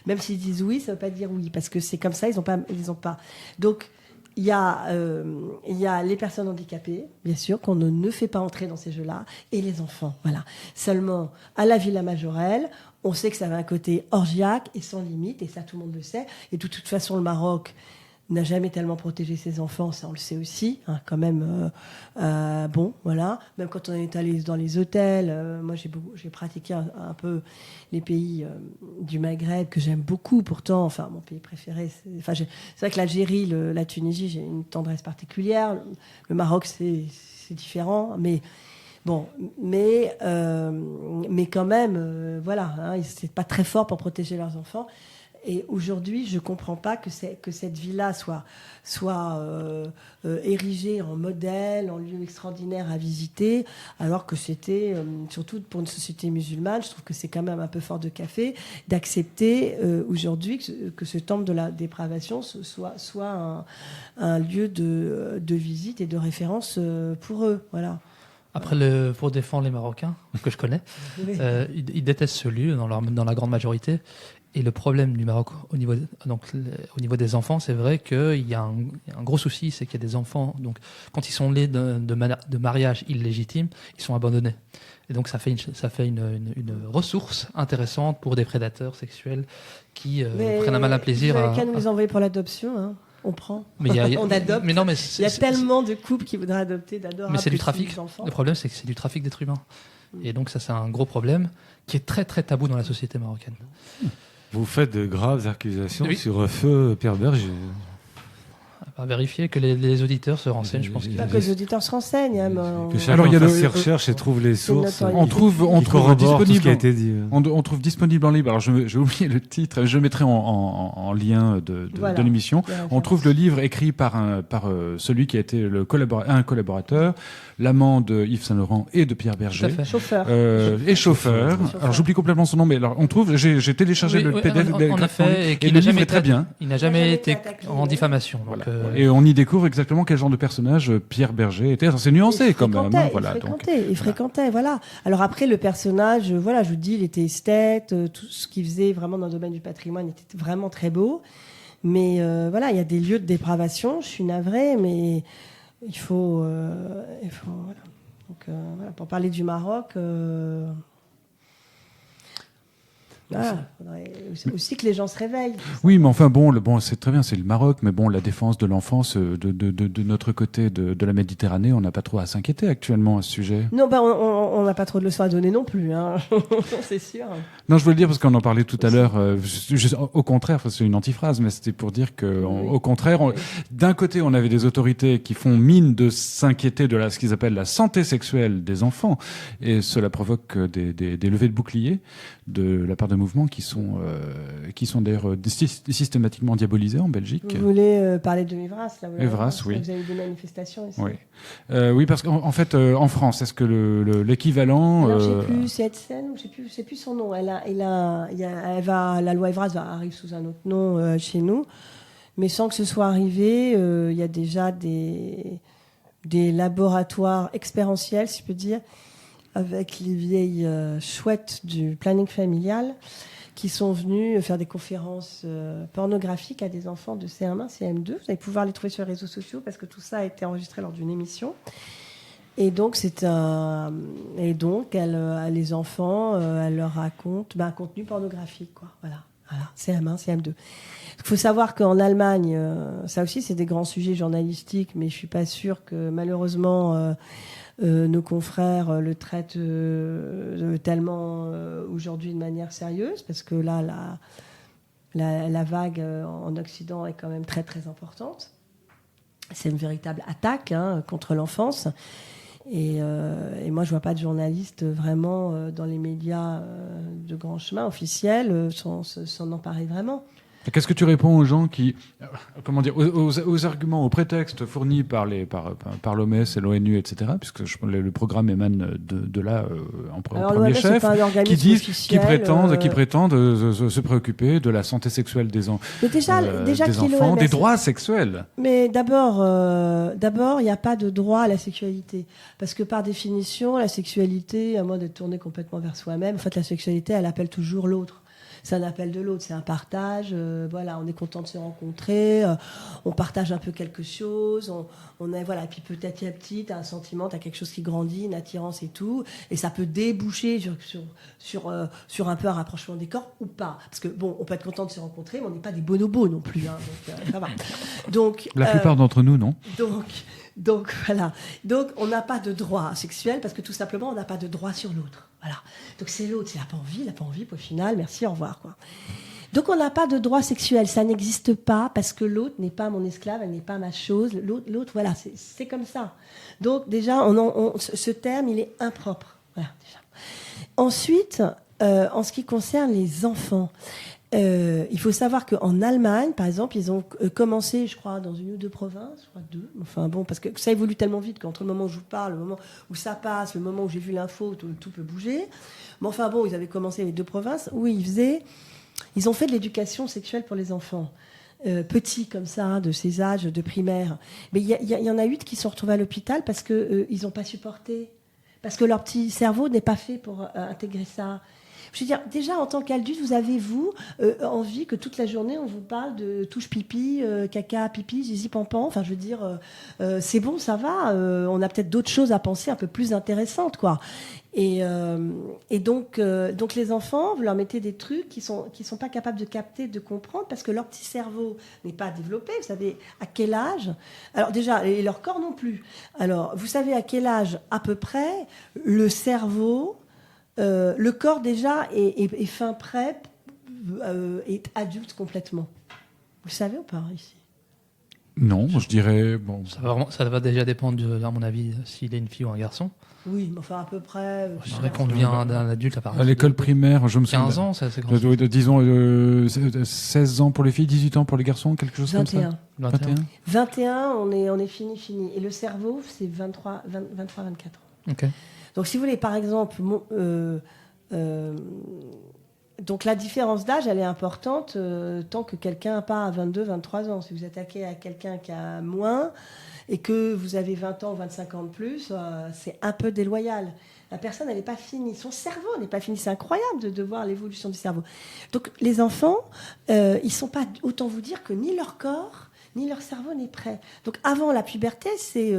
D: même s'ils disent oui, ça ne veut pas dire oui. Parce que c'est comme ça, ils n'ont pas. Donc, il y a les personnes handicapées, bien sûr, qu'on ne fait pas entrer dans ces jeux-là, et les enfants. Voilà. Seulement, à la Villa Majorelle, on sait que ça a un côté orgiaque et sans limite, et ça, tout le monde le sait. Et de toute façon, le Maroc n'a jamais tellement protégé ses enfants, ça on le sait aussi, hein, quand même. Bon, voilà. Même quand on est allé dans les hôtels, moi j'ai pratiqué un peu les pays du Maghreb que j'aime beaucoup. Pourtant, enfin mon pays préféré, c'est vrai que l'Algérie, la Tunisie, j'ai une tendresse particulière. Le Maroc, c'est différent, mais bon, mais quand même, voilà, hein, c'est pas très fort pour protéger leurs enfants. Et aujourd'hui, je ne comprends pas que cette villa soit érigée en modèle, en lieu extraordinaire à visiter, alors que c'était, surtout pour une société musulmane, je trouve que c'est quand même un peu fort de café, d'accepter aujourd'hui que ce temple de la dépravation soit un lieu de visite et de référence pour eux. Voilà.
B: Après, pour défendre les Marocains, que je connais,
D: Oui.
B: ils détestent ce lieu dans la grande majorité. Et le problème du Maroc au niveau des enfants, c'est vrai qu'il y a un gros souci, c'est qu'il y a des enfants, donc quand ils sont nés de mariage illégitime, ils sont abandonnés. Et donc ça fait une ressource intéressante pour des prédateurs sexuels qui prennent un malin plaisir.
D: Vous n'avez qu'à nous les envoyer pour l'adoption, hein. On prend.
B: Mais
D: on adopte.
B: Mais non, mais
D: il y a tellement de couples qui voudraient adopter d'adorables
B: mais c'est du trafic.
D: enfants.
B: Le problème, c'est que c'est du trafic d'êtres humains. Et donc ça, c'est un gros problème qui est très très tabou dans la société marocaine.
A: Vous faites de graves accusations
B: Oui.
A: sur feu Pierre Berger.
B: À vérifier que les auditeurs se renseignent, je pense
D: Pas que les auditeurs se renseignent. Hein,
A: Que chacun
C: Alors, il y a
A: fasse
C: le-
A: ses recherches et trouve les sources.
D: notoriété.
C: On trouve
A: Corrobore tout ce
C: disponible.
A: qui a été dit.
C: On trouve disponible en libre. Alors, j'ai oublié le titre. Je le mettrai en lien de
D: Voilà.
C: l'émission.
D: La
C: On
D: référence.
C: trouve le livre écrit par celui qui a été un collaborateur, l'amant de Yves Saint-Laurent et de Pierre
B: Tout à
C: Berger.
B: fait.
D: Chauffeur.
C: Et chauffeur. Alors j'oublie complètement son nom, mais alors on trouve. J'ai téléchargé
B: Oui,
C: le
B: oui,
C: PDF
B: en effet,
C: et
B: qui
C: le
B: n'a
C: livre
B: jamais
C: est très bien.
B: Il n'a jamais été
D: attaqué,
B: en diffamation. Donc,
C: Voilà. Et on y découvre exactement quel genre de personnage Pierre Berger était. Alors, c'est nuancé quand même. Hein, voilà.
D: Il fréquentait, voilà. Alors après, le personnage, voilà, je vous dis, il était esthète, tout ce qu'il faisait vraiment dans le domaine du patrimoine était vraiment très beau. Mais voilà, il y a des lieux de dépravation, je suis navrée, mais il faut voilà. Donc, voilà, pour parler du Maroc, voilà, faudrait aussi que les gens se réveillent.
C: Oui, mais enfin bon, c'est très bien, c'est le Maroc, mais bon, la défense de l'enfance de notre côté de la Méditerranée, on n'a pas trop à s'inquiéter actuellement à ce sujet.
D: Non, bah, on n'a pas trop de leçons à donner non plus, hein. C'est sûr.
C: Non, je veux le dire parce qu'on en parlait tout à l'heure. Au contraire, c'est une antiphrase, mais c'était pour dire que, au contraire, d'un côté, on avait des autorités qui font mine de s'inquiéter de ce qu'ils appellent la santé sexuelle des enfants, et cela provoque des levées de boucliers de la part de mouvements qui sont d'ailleurs systématiquement diabolisés en Belgique.
D: Vous voulez parler de Evras, là,
C: Evras, oui.
D: Vous avez eu des manifestations ici.
C: Oui, oui, parce qu'en fait, en France, est-ce que l'équivalent
D: Alors, je sais plus, c'est Edsen, je sais plus son nom. La loi Evras arrive sous un autre nom chez nous, mais sans que ce soit arrivé, il y a déjà des laboratoires expérientiels, si je peux dire, avec les vieilles chouettes du planning familial qui sont venus faire des conférences pornographiques à des enfants de CM1, CM2. Vous allez pouvoir les trouver sur les réseaux sociaux parce que tout ça a été enregistré lors d'une émission. Et donc, les enfants, elle leur raconte un contenu pornographique, quoi. Voilà, CM1, CM2. Il faut savoir qu'en Allemagne, ça aussi, c'est des grands sujets journalistiques, mais je suis pas sûre que malheureusement nos confrères le traitent tellement aujourd'hui de manière sérieuse, parce que là, la vague en Occident est quand même très très importante. C'est une véritable attaque contre l'enfance. Et moi, je vois pas de journalistes vraiment dans les médias de grand chemin officiels s'en emparer vraiment.
C: Qu'est-ce que tu réponds aux gens qui, comment dire, aux arguments, aux prétextes fournis par l'OMS et l'ONU, etc., puisque le programme émane de là en premier chef, qui disent, qui prétendent se préoccuper de la santé sexuelle des enfants, des droits sexuels.
D: Mais d'abord, il n'y a pas de droit à la sexualité, parce que par définition, la sexualité, à moins d'être tournée complètement vers soi-même, en fait, la sexualité, elle appelle toujours l'autre. C'est un appel de l'autre, c'est un partage. Voilà, on est content de se rencontrer, on partage un peu quelque chose, on est voilà. Et puis petit à petit, t'as un sentiment, t'as quelque chose qui grandit, une attirance et tout, et ça peut déboucher sur un peu un rapprochement des corps ou pas. Parce que bon, on peut être content de se rencontrer, mais on n'est pas des bonobos non plus. Hein, donc ça va. Donc
C: la plupart d'entre nous, non.
D: Donc voilà. Donc on n'a pas de droit sexuel parce que tout simplement on n'a pas de droit sur l'autre. Voilà. Donc c'est l'autre, il n'a pas envie, puis au final, merci, au revoir, quoi. Donc on n'a pas de droit sexuel, ça n'existe pas parce que l'autre n'est pas mon esclave, elle n'est pas ma chose. L'autre, voilà, c'est comme ça. Donc déjà, ce terme, il est impropre. Voilà, déjà. Ensuite, en ce qui concerne les enfants. Il faut savoir qu'en Allemagne, par exemple, ils ont commencé, je crois, dans une ou deux provinces, je crois deux. Enfin bon, parce que ça évolue tellement vite qu'entre le moment où je vous parle, le moment où ça passe, le moment où j'ai vu l'info, tout peut bouger. Mais enfin bon, ils avaient commencé les deux provinces où ils ont fait de l'éducation sexuelle pour les enfants. Petits comme ça, de ces âges de primaire. Mais il y en a 8 qui sont retrouvés à l'hôpital parce qu'ils n'ont pas supporté. Parce que leur petit cerveau n'est pas fait pour intégrer ça. Je veux dire, déjà, en tant qu'adulte, vous avez, envie que toute la journée, on vous parle de touche pipi, caca, pipi, zizi, pampan. Enfin, je veux dire, c'est bon, ça va. On a peut-être d'autres choses à penser un peu plus intéressantes, quoi. Et donc les enfants, vous leur mettez des trucs qui sont pas capables de capter, de comprendre, parce que leur petit cerveau n'est pas développé. Vous savez à quel âge? Alors déjà, et leur corps non plus. Alors, vous savez à quel âge, à peu près, le cerveau... le corps déjà est fin prêt, est adulte complètement. Vous le savez ou pas ici?
C: Non, je dirais bon.
B: Ça va déjà dépendre, à mon avis, s'il est une fille ou un garçon.
D: Oui, mais enfin à peu près.
B: Je dirais qu'on devient un adulte à partir
C: à l'école primaire, je me souviens.
B: 15 ans, c'est grand.
C: Disons 16 ans pour les filles, 18 ans pour les garçons, quelque chose
D: 21.
C: comme ça.
D: 21, on est fini. Et le cerveau, c'est 23, 24 ans.
B: Ok.
D: Donc, si vous voulez, par exemple, donc la différence d'âge, elle est importante tant que quelqu'un n'a pas 22, 23 ans. Si vous attaquez à quelqu'un qui a moins et que vous avez 20 ans ou 25 ans de plus, c'est un peu déloyal. La personne, elle n'est pas finie. Son cerveau n'est pas fini. C'est incroyable de voir l'évolution du cerveau. Donc, les enfants, ils ne sont pas, autant vous dire que ni leur corps, ni leur cerveau n'est prêt. Donc, avant la puberté, c'est...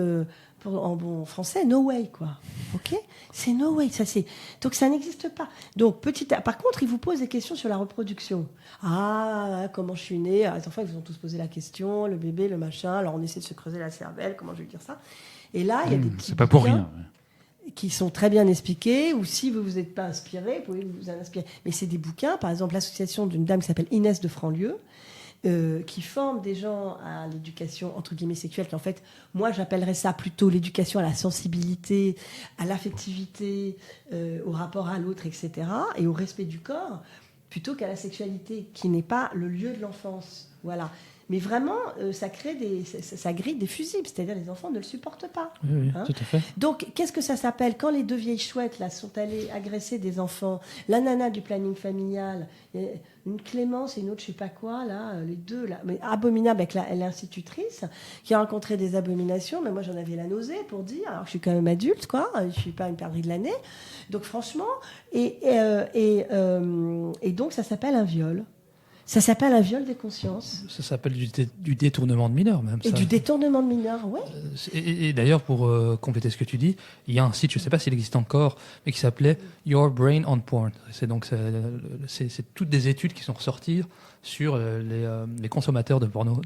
D: en bon français, no way, quoi. Ok? C'est no way. Donc, ça n'existe pas. Donc, par contre, ils vous posent des questions sur la reproduction. Ah, comment je suis née? Les enfants, ils vous ont tous posé la question, le bébé, le machin. Alors, on essaie de se creuser la cervelle, comment je vais dire ça? Et là, il y a des petits
C: c'est pas pour rien.
D: Qui sont très bien expliqués, ou si vous n'êtes pas inspiré, vous pouvez vous en inspirer. Mais c'est des bouquins, par exemple, l'association d'une dame qui s'appelle Inès de Franlieu, qui forme des gens à l'éducation entre guillemets sexuelle, qui en fait, moi j'appellerais ça plutôt l'éducation à la sensibilité, à l'affectivité, au rapport à l'autre, etc., et au respect du corps, plutôt qu'à la sexualité, qui n'est pas le lieu de l'enfance. Voilà. Mais vraiment, ça grille des fusibles, c'est-à-dire les enfants ne le supportent pas.
B: Oui,
D: hein.
B: Tout à fait.
D: Donc, qu'est-ce que ça s'appelle? Quand les deux vieilles chouettes là, sont allées agresser des enfants, la nana du planning familial, une Clémence et une autre je sais pas quoi, là, les deux, là, mais abominable avec l'institutrice, qui a rencontré des abominations, mais moi j'en avais la nausée pour dire, alors que je suis quand même adulte, quoi, je suis pas une perdrix de l'année. Donc franchement, et donc ça s'appelle un viol. Ça s'appelle un viol des consciences.
B: Ça s'appelle du détournement de mineurs, même.
D: Et
B: ça.
D: du détournement de mineurs, oui.
B: Et d'ailleurs, pour compléter ce que tu dis, il y a un site, je ne sais pas s'il existe encore, mais qui s'appelait Your Brain on Porn. C'est toutes des études qui sont ressorties sur les consommateurs de porno,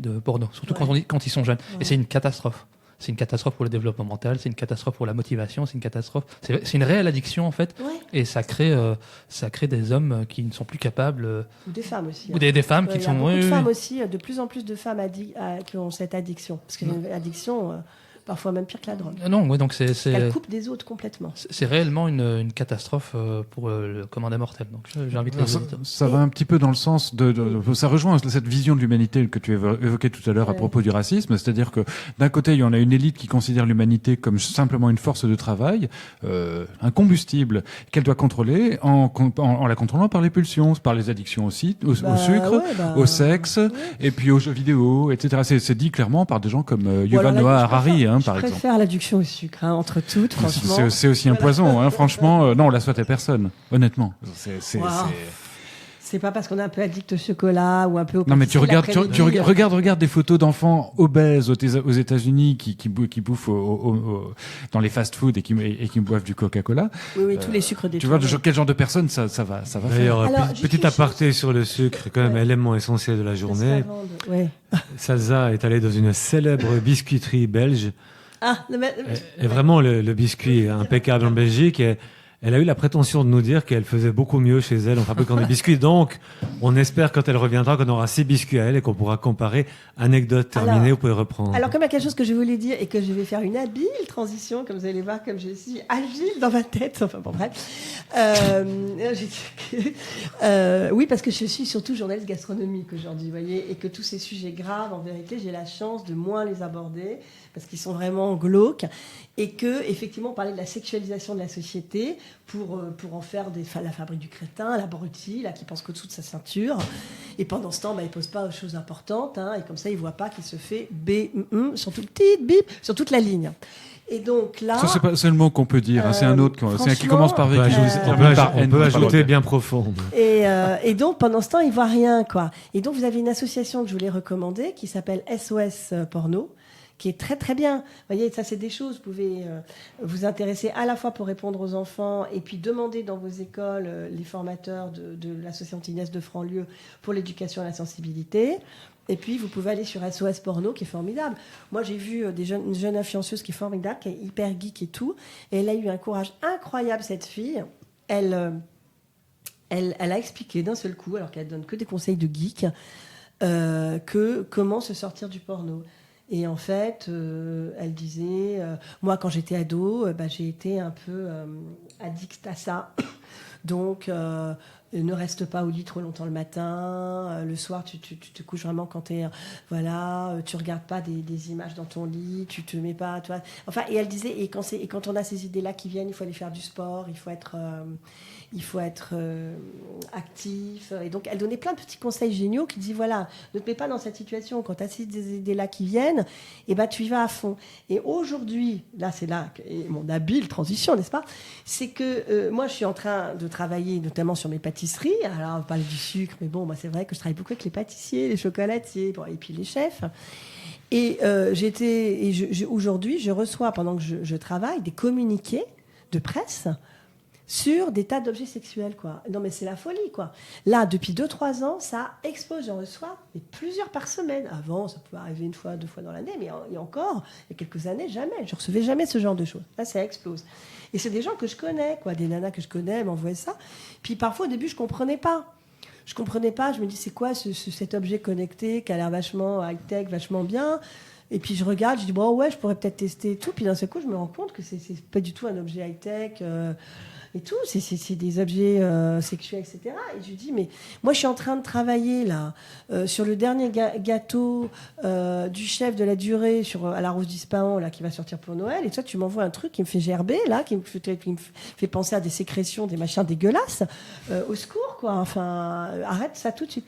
B: surtout quand ils sont jeunes. Ouais. Et c'est une catastrophe. C'est une catastrophe pour le développement mental, c'est une catastrophe pour la motivation, c'est une catastrophe. C'est une réelle addiction en fait,
D: ouais.
B: Et ça crée des hommes qui ne sont plus capables.
D: Ou des femmes aussi.
B: Ou des femmes qui
D: sont. Il y a beaucoup de femmes aussi, de plus en plus de femmes qui ont cette addiction, parce que une addiction parfois même pire que la drogue.
B: Non, ouais, donc c'est
D: Elle coupe des autres complètement.
B: c'est réellement une catastrophe pour le commun des mortels. Donc j'invite les auditeurs.
C: Ça va un petit peu dans le sens ça rejoint cette vision de l'humanité que tu évoquais tout à l'heure à
D: Ouais.
C: propos du racisme, c'est-à-dire que d'un côté, il y en a une élite qui considère l'humanité comme simplement une force de travail, un combustible qu'elle doit contrôler en la contrôlant par les pulsions, par les addictions aussi, au sucre, au sexe, et puis aux jeux vidéo, etc. C'est dit clairement par des gens comme Yuval Noah Harari, par
D: je
C: exemple.
D: préfère l'addiction au sucre, entre toutes, franchement.
C: C'est aussi un poison, franchement. Non, on la souhaite à personne, honnêtement.
D: Wow. C'est pas parce qu'on est un peu addict au chocolat ou un peu au
C: Non, mais tu
D: pâtisserie
C: regardes, regarde des photos d'enfants obèses aux États-Unis qui bouffent dans les fast-foods et qui boivent du Coca-Cola.
D: Oui, tous les sucres des
C: Tu vois quel genre de personne ça va faire.
A: D'ailleurs,
D: Alors,
A: petit aparté sur le sucre, quand même élément essentiel de la journée.
D: Ouais.
A: Salsa est allée dans une célèbre biscuiterie belge.
D: Ah, mais...
A: Et vraiment, le biscuit est impeccable en Belgique. Et elle a eu la prétention de nous dire qu'elle faisait beaucoup mieux chez elle en fabriquant des biscuits. Donc, on espère quand elle reviendra qu'on aura 6 biscuits à elle et qu'on pourra comparer. Anecdote terminée, vous pouvez reprendre.
D: Alors, comme il y a quelque chose que je voulais dire et que je vais faire une habile transition, comme vous allez voir, comme je suis agile dans ma tête. Enfin, bon, bref. Oui, parce que je suis surtout journaliste gastronomique aujourd'hui, vous voyez, et que tous ces sujets graves, en vérité, j'ai la chance de moins les aborder parce qu'ils sont vraiment glauques et que, effectivement, on parlait de la sexualisation de la société pour en faire la fabrique du crétin, l'abruti, là, qui pense qu'au-dessous de sa ceinture. Et pendant ce temps, il ne pose pas aux choses importantes, et comme ça, il ne voit pas qu'il se fait sur toute petite bip, sur toute la ligne. Et donc là,
C: ça, c'est le mot qu'on peut dire. C'est un autre qui commence par V.
A: On peut ajouter bien profond.
D: Et donc, pendant ce temps, il voit rien, quoi. Et donc, vous avez une association que je voulais recommander qui s'appelle SOS Porno, qui est très très bien. Vous voyez, ça c'est des choses, vous pouvez vous intéresser à la fois pour répondre aux enfants et puis demander dans vos écoles les formateurs de l'association Inès de Franlieu pour l'éducation à la sensibilité. Et puis vous pouvez aller sur SOS Porno qui est formidable. Moi j'ai vu une jeune influenceuse qui est formidable, qui est hyper geek et tout, et elle a eu un courage incroyable cette fille. Elle a expliqué d'un seul coup, alors qu'elle donne que des conseils de geek, comment se sortir du porno. Et en fait, elle disait, moi quand j'étais ado, j'ai été un peu addict à ça. Donc, ne reste pas au lit trop longtemps le matin. Le soir, tu te couches vraiment quand t'es... tu regardes pas des images dans ton lit, tu te mets pas... Toi. Enfin, et elle disait, et quand on a ces idées-là qui viennent, il faut aller faire du sport, il faut être actif. Et donc, elle donnait plein de petits conseils géniaux qui disaient, voilà, ne te mets pas dans cette situation. Quand tu as ces idées-là qui viennent, tu y vas à fond. Et aujourd'hui, c'est là mon habile transition, n'est-ce pas ? C'est que moi, je suis en train de travailler notamment sur mes pâtisseries. Alors, on parle du sucre, mais bon, c'est vrai que je travaille beaucoup avec les pâtissiers, les chocolatiers, et puis les chefs. Et aujourd'hui, je reçois, pendant que je travaille, des communiqués de presse sur des tas d'objets sexuels, quoi. Non, mais c'est la folie, quoi. Là, depuis 2-3 ans, ça explose. J'en reçois plusieurs par semaine. Avant, ça pouvait arriver 1 fois, 2 fois dans l'année, mais il y a quelques années, jamais. Je ne recevais jamais ce genre de choses. Là, ça explose. Et c'est des gens que je connais, quoi. Des nanas que je connais m'envoient ça. Puis parfois, au début, je ne comprenais pas. Je me dis, c'est quoi cet objet connecté qui a l'air vachement high-tech, vachement bien. Et puis je regarde, je dis, bon, ouais, je pourrais peut-être tester et tout. Puis d'un seul coup, je me rends compte que c'est pas du tout un objet high-tech et tout. C'est des objets sexuels, etc. Et je lui dis, mais moi, je suis en train de travailler là sur le dernier gâteau du chef de la durée à la Rose d'Ispahan, là, qui va sortir pour Noël. Et toi, tu m'envoies un truc qui me fait gerber, là, qui me fait penser à des sécrétions, des machins dégueulasses. Au secours, quoi. Enfin, arrête ça tout de suite.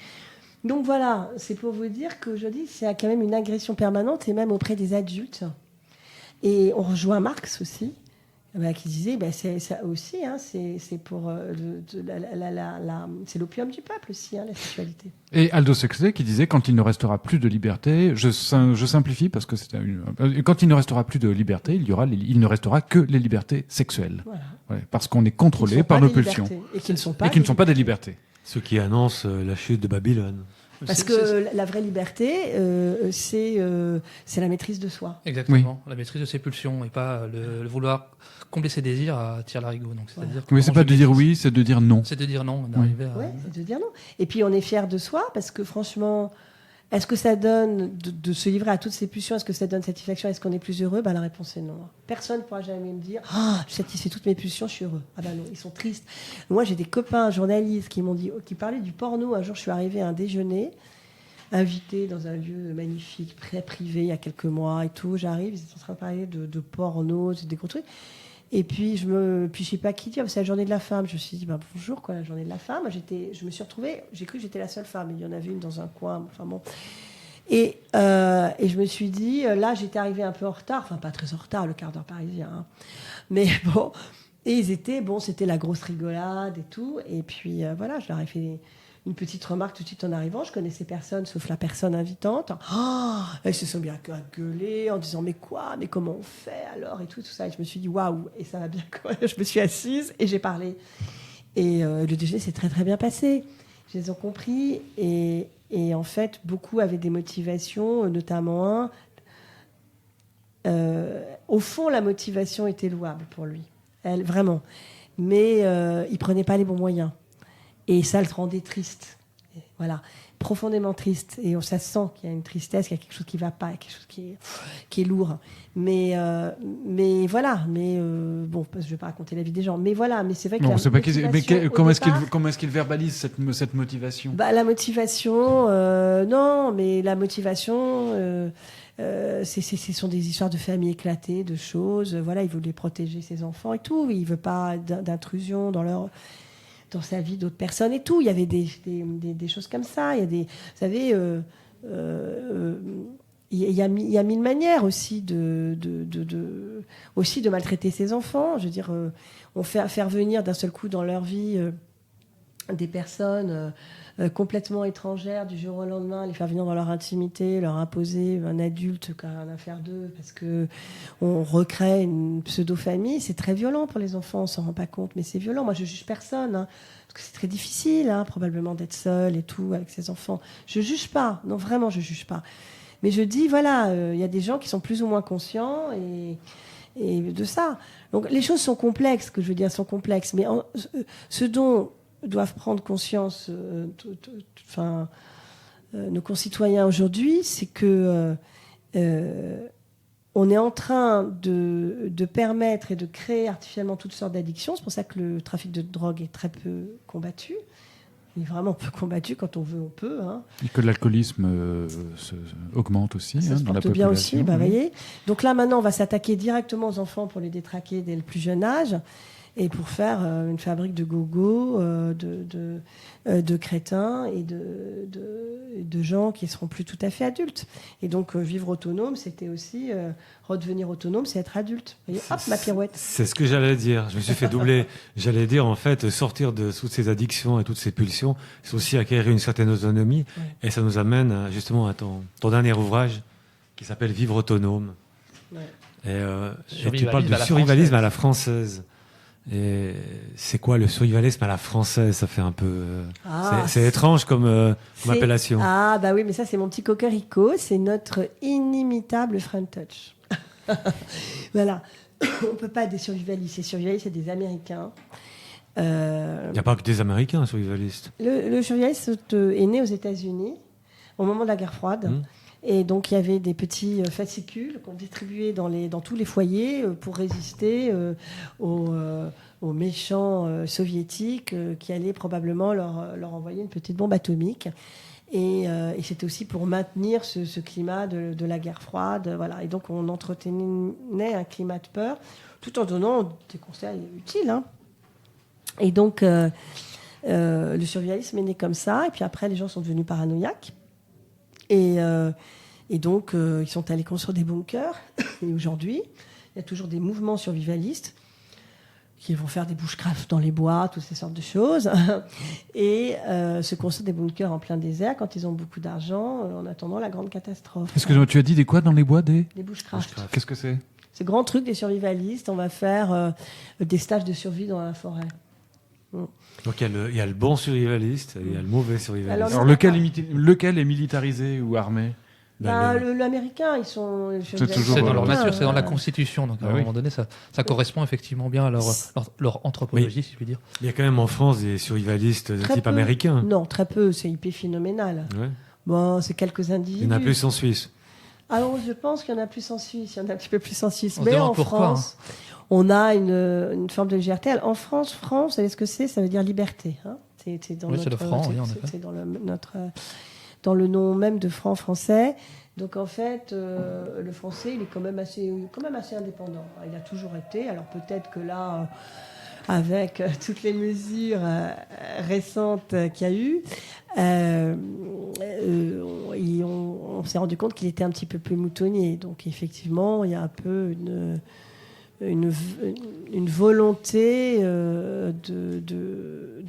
D: Donc voilà, c'est pour vous dire qu'aujourd'hui, c'est quand même une agression permanente, et même auprès des adultes. Et on rejoint Marx aussi, qui disait, c'est ça aussi, c'est pour c'est l'opium du peuple aussi, la sexualité.
C: Et Aldous Huxley qui disait, quand il ne restera plus de liberté, je simplifie parce que quand il ne restera plus de liberté, il ne restera que les libertés sexuelles. Voilà. Ouais, parce qu'on est contrôlé par nos pulsions.
D: Et qui ne sont pas
C: des libertés.
A: Ce qui annonce la chute de Babylone.
D: Parce que la vraie liberté, c'est la maîtrise de soi.
B: Exactement, oui. La maîtrise de ses pulsions et pas le vouloir combler ses désirs à tire-larigot. Donc, c'est-à-dire
C: oui, c'est pas de dire oui, c'est de dire non.
B: C'est de dire non.
D: C'est de dire non. Et puis on est fier de soi parce que franchement, Est-ce que ça donne, de se livrer à toutes ces pulsions, est-ce que ça donne satisfaction? Est-ce qu'on est plus heureux? La réponse est non. Personne ne pourra jamais me dire je satisfais toutes mes pulsions, je suis heureux. Ah ben non, ils sont tristes. Moi, j'ai des copains journalistes qui parlaient du porno. Un jour, je suis arrivée à un déjeuner, invitée dans un lieu magnifique, très privé, il y a quelques mois et tout. J'arrive, ils étaient en train de parler de porno, des gros trucs. Et puis, je sais pas qui dire, c'est la journée de la femme. Je me suis dit, bonjour, la journée de la femme. Je me suis retrouvée, j'ai cru que j'étais la seule femme. Il y en avait une dans un coin, enfin bon. Et je me suis dit, là, j'étais arrivée un peu en retard, enfin pas très en retard, le quart d'heure parisien. Hein. Mais bon, et ils étaient, c'était la grosse rigolade et tout. Et puis, voilà, je leur ai fait une petite remarque tout de suite en arrivant. Je connaissais personne, sauf la personne invitante. Elles se sont bien gueulées en disant mais comment on fait alors et tout ça. Et je me suis dit waouh, et ça va bien quand même. Je me suis assise et j'ai parlé. Et le déjeuner s'est très très bien passé. Je les ai compris et en fait beaucoup avaient des motivations, notamment au fond la motivation était louable pour lui, elle vraiment, mais il prenait pas les bons moyens. Et ça le rendait triste. Et voilà, profondément triste. Et ça sent qu'il y a une tristesse, qu'il y a quelque chose qui ne va pas, quelque chose qui est lourd. Mais voilà. Bon, je ne vais pas raconter la vie des gens. Mais voilà, mais c'est vrai que
C: non, c'est pas comment est-ce qu'il verbalise cette motivation?
D: La motivation, non, mais la motivation, ce sont des histoires de famille éclatées, de choses. Voilà, il voulait protéger ses enfants et tout. Il ne veut pas d'intrusion dans sa vie d'autres personnes et tout. Il y avait des choses comme ça. Il y a vous savez, il y a mille manières aussi aussi de maltraiter ses enfants. Je veux dire, on faire venir d'un seul coup dans leur vie des personnes complètement étrangères du jour au lendemain, les faire venir dans leur intimité, leur imposer un adulte qui a rien à faire d'eux parce que on recrée une pseudo-famille. C'est très violent pour les enfants, on s'en rend pas compte, mais c'est violent. Moi, je juge personne, hein, parce que c'est très difficile, hein, probablement d'être seul et tout avec ses enfants. Je juge pas, non, vraiment, je juge pas. Mais je dis, voilà, y a des gens qui sont plus ou moins conscients et de ça. Donc, les choses sont complexes, ce que je veux dire, sont complexes. Mais ce dont doivent prendre conscience nos concitoyens aujourd'hui, c'est que on est en train de permettre et de créer artificiellement toutes sortes d'addictions. C'est pour ça que le trafic de drogue est très peu combattu. Il est vraiment peu combattu. Quand on veut, on peut. Hein.
C: Et que l'alcoolisme augmente aussi
D: ça se
C: dans la
D: porte bien
C: population.
D: aussi, voyez. Donc là, maintenant, on va s'attaquer directement aux enfants pour les détraquer dès le plus jeune âge. Et pour faire une fabrique de gogo, de crétins et de gens qui ne seront plus tout à fait adultes. Et donc, vivre autonome, c'était aussi redevenir autonome, c'est être adulte. Vous voyez, hop, ma pirouette.
A: C'est ce que j'allais dire. Je me suis fait doubler. J'allais dire, en fait, sortir de toutes ces addictions et toutes ces pulsions, c'est aussi acquérir une certaine autonomie. Ouais. Et ça nous amène justement à ton dernier ouvrage qui s'appelle Vivre autonome. Ouais. Et tu parles de survivalisme à la française. Et c'est quoi le survivalisme à la française? Ça fait un peu... c'est étrange comme appellation.
D: Ah bah oui, mais ça c'est mon petit cocorico. C'est notre inimitable French Touch. Voilà. On peut pas être des survivalistes. Les survivalistes, c'est des Américains.
A: Il n'y a pas que des Américains survivalistes.
D: Le survivaliste est né aux États-Unis au moment de la guerre froide. Et donc, il y avait des petits fascicules qu'on distribuait dans tous les foyers pour résister aux méchants soviétiques qui allaient probablement leur envoyer une petite bombe atomique. Et c'était aussi pour maintenir ce climat de la guerre froide. Voilà. Et donc, on entretenait un climat de peur tout en donnant des conseils utiles. Hein. Et donc, le survivalisme est né comme ça. Et puis après, les gens sont devenus paranoïaques. Et donc, ils sont allés construire des bunkers. Et aujourd'hui, il y a toujours des mouvements survivalistes qui vont faire des bushcraft dans les bois, toutes ces sortes de choses. Et se construire des bunkers en plein désert quand ils ont beaucoup d'argent, en attendant la grande catastrophe.
C: Excuse-moi, tu as dit des quoi dans les bois? Des
D: bushcraft.
C: Qu'est-ce que c'est?
D: C'est grand truc des survivalistes. On va faire des stages de survie dans la forêt.
A: Donc il y a le bon survivaliste et il y a le mauvais survivaliste.
C: Alors lequel est militarisé ou armé?
D: L'américain, ils sont...
B: C'est dans leur nature, c'est dans la Constitution. Donc à un moment donné, ça correspond effectivement bien à leur anthropologie, si je puis dire.
A: Il y a quand même en France des survivalistes de type américain.
D: Non, très peu, c'est hyper phénoménal.
A: Ouais.
D: Bon, c'est quelques individus.
A: Il y en a plus en Suisse.
D: Alors, je pense qu'il y en a plus en Suisse. Il y en a un petit peu plus en Suisse.
B: On se
D: Mais
B: demande
D: en
B: pourquoi,
D: France, on a une forme de légèreté. En France, vous savez ce que c'est ? Ça veut dire liberté. Hein, c'est dans
B: oui, c'est le franc, oui, en effet.
D: C'est dans le nom même de franc français. Donc en fait, le français, il est quand même assez indépendant. Il a toujours été. Alors peut-être que là, avec toutes les mesures récentes qu'il y a eu, on s'est rendu compte qu'il était un petit peu plus moutonnier. Donc effectivement, il y a un peu une volonté de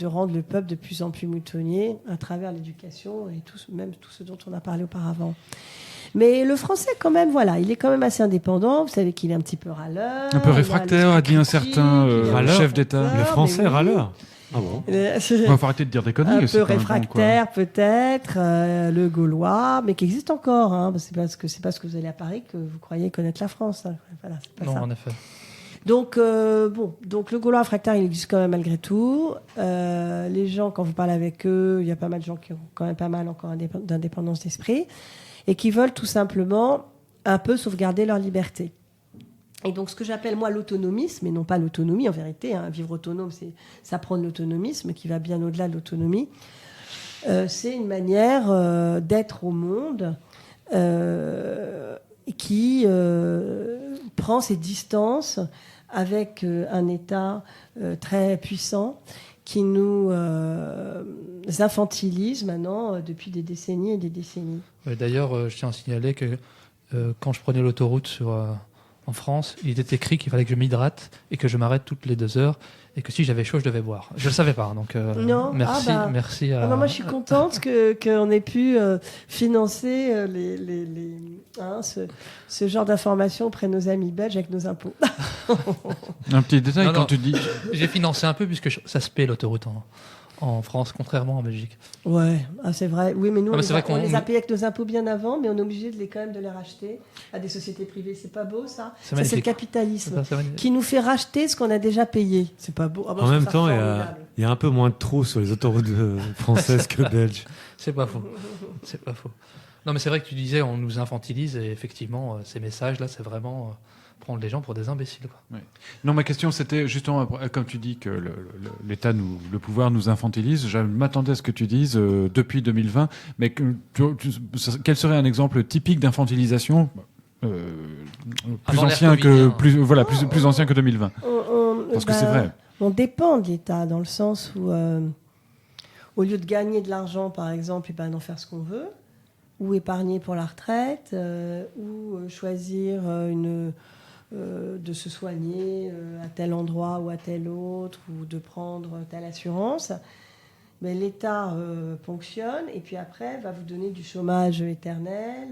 D: rendre le peuple de plus en plus moutonnier à travers l'éducation et même tout ce dont on a parlé auparavant. Mais le français, quand même, voilà, il est quand même assez indépendant. Vous savez qu'il est un petit peu râleur.
C: Un peu réfractaire, a dit un certain chef d'État.
A: Le français
D: oui.
A: râleur. Ah bon.
C: Il faut arrêter de dire des conneries.
D: Un
C: aussi,
D: peu
C: quand même,
D: réfractaire, peut-être, le gaulois, mais qui existe encore. Hein, c'est parce que vous allez à Paris que vous croyez connaître la France. Hein. Voilà, c'est pas
B: Non,
D: ça.
B: en effet.
D: Donc le gaulois réfractaire, il existe quand même malgré tout. Les gens, quand vous parlez avec eux, il y a pas mal de gens qui ont quand même pas mal encore d'indépendance d'esprit et qui veulent tout simplement un peu sauvegarder leur liberté. Et donc ce que j'appelle moi l'autonomisme, et non pas l'autonomie en vérité, hein, vivre autonome, c'est s'apprendre l'autonomisme qui va bien au-delà de l'autonomie. C'est une manière d'être au monde qui prend ses distances avec un État très puissant qui nous infantilise maintenant depuis des décennies et des décennies.
B: D'ailleurs, je tiens à signaler que quand je prenais l'autoroute en France, il était écrit qu'il fallait que je m'hydrate et que je m'arrête toutes les 2 heures et que si j'avais chaud, je devais boire. Je ne le savais pas, donc
D: non.
B: merci à...
D: moi, je suis contente qu'on ait pu financer ce genre d'informations auprès de nos amis belges avec nos impôts.
C: Un petit détail, quand tu dis...
B: J'ai financé un peu puisque ça se paie l'autoroute en France, contrairement en Belgique.
D: Ouais, c'est vrai. Oui, mais nous, on les a payés avec nos impôts bien avant, mais on est obligé quand même de les racheter à des sociétés privées. C'est pas beau, ça ? Ça, c'est le capitalisme qui nous fait racheter ce qu'on a déjà payé. C'est pas beau.
A: En même temps, il y a un peu moins de trous sur les autoroutes françaises que belges.
B: C'est pas faux. C'est pas faux. Non, mais c'est vrai que tu disais, on nous infantilise, et effectivement, ces messages-là, c'est vraiment... prendre les gens pour des imbéciles. Quoi.
C: Oui. Non, ma question, c'était justement, comme tu dis que l'État, le pouvoir nous infantilise, je m'attendais à ce que tu dises depuis 2020, mais quel serait un exemple typique d'infantilisation plus ancien plus ancien que 2020 Parce que c'est vrai.
D: On dépend de l'État dans le sens où, au lieu de gagner de l'argent, par exemple, d'en faire ce qu'on veut, ou épargner pour la retraite, ou choisir de se soigner à tel endroit ou à tel autre, ou de prendre telle assurance, mais l'État ponctionne et puis après va vous donner du chômage éternel,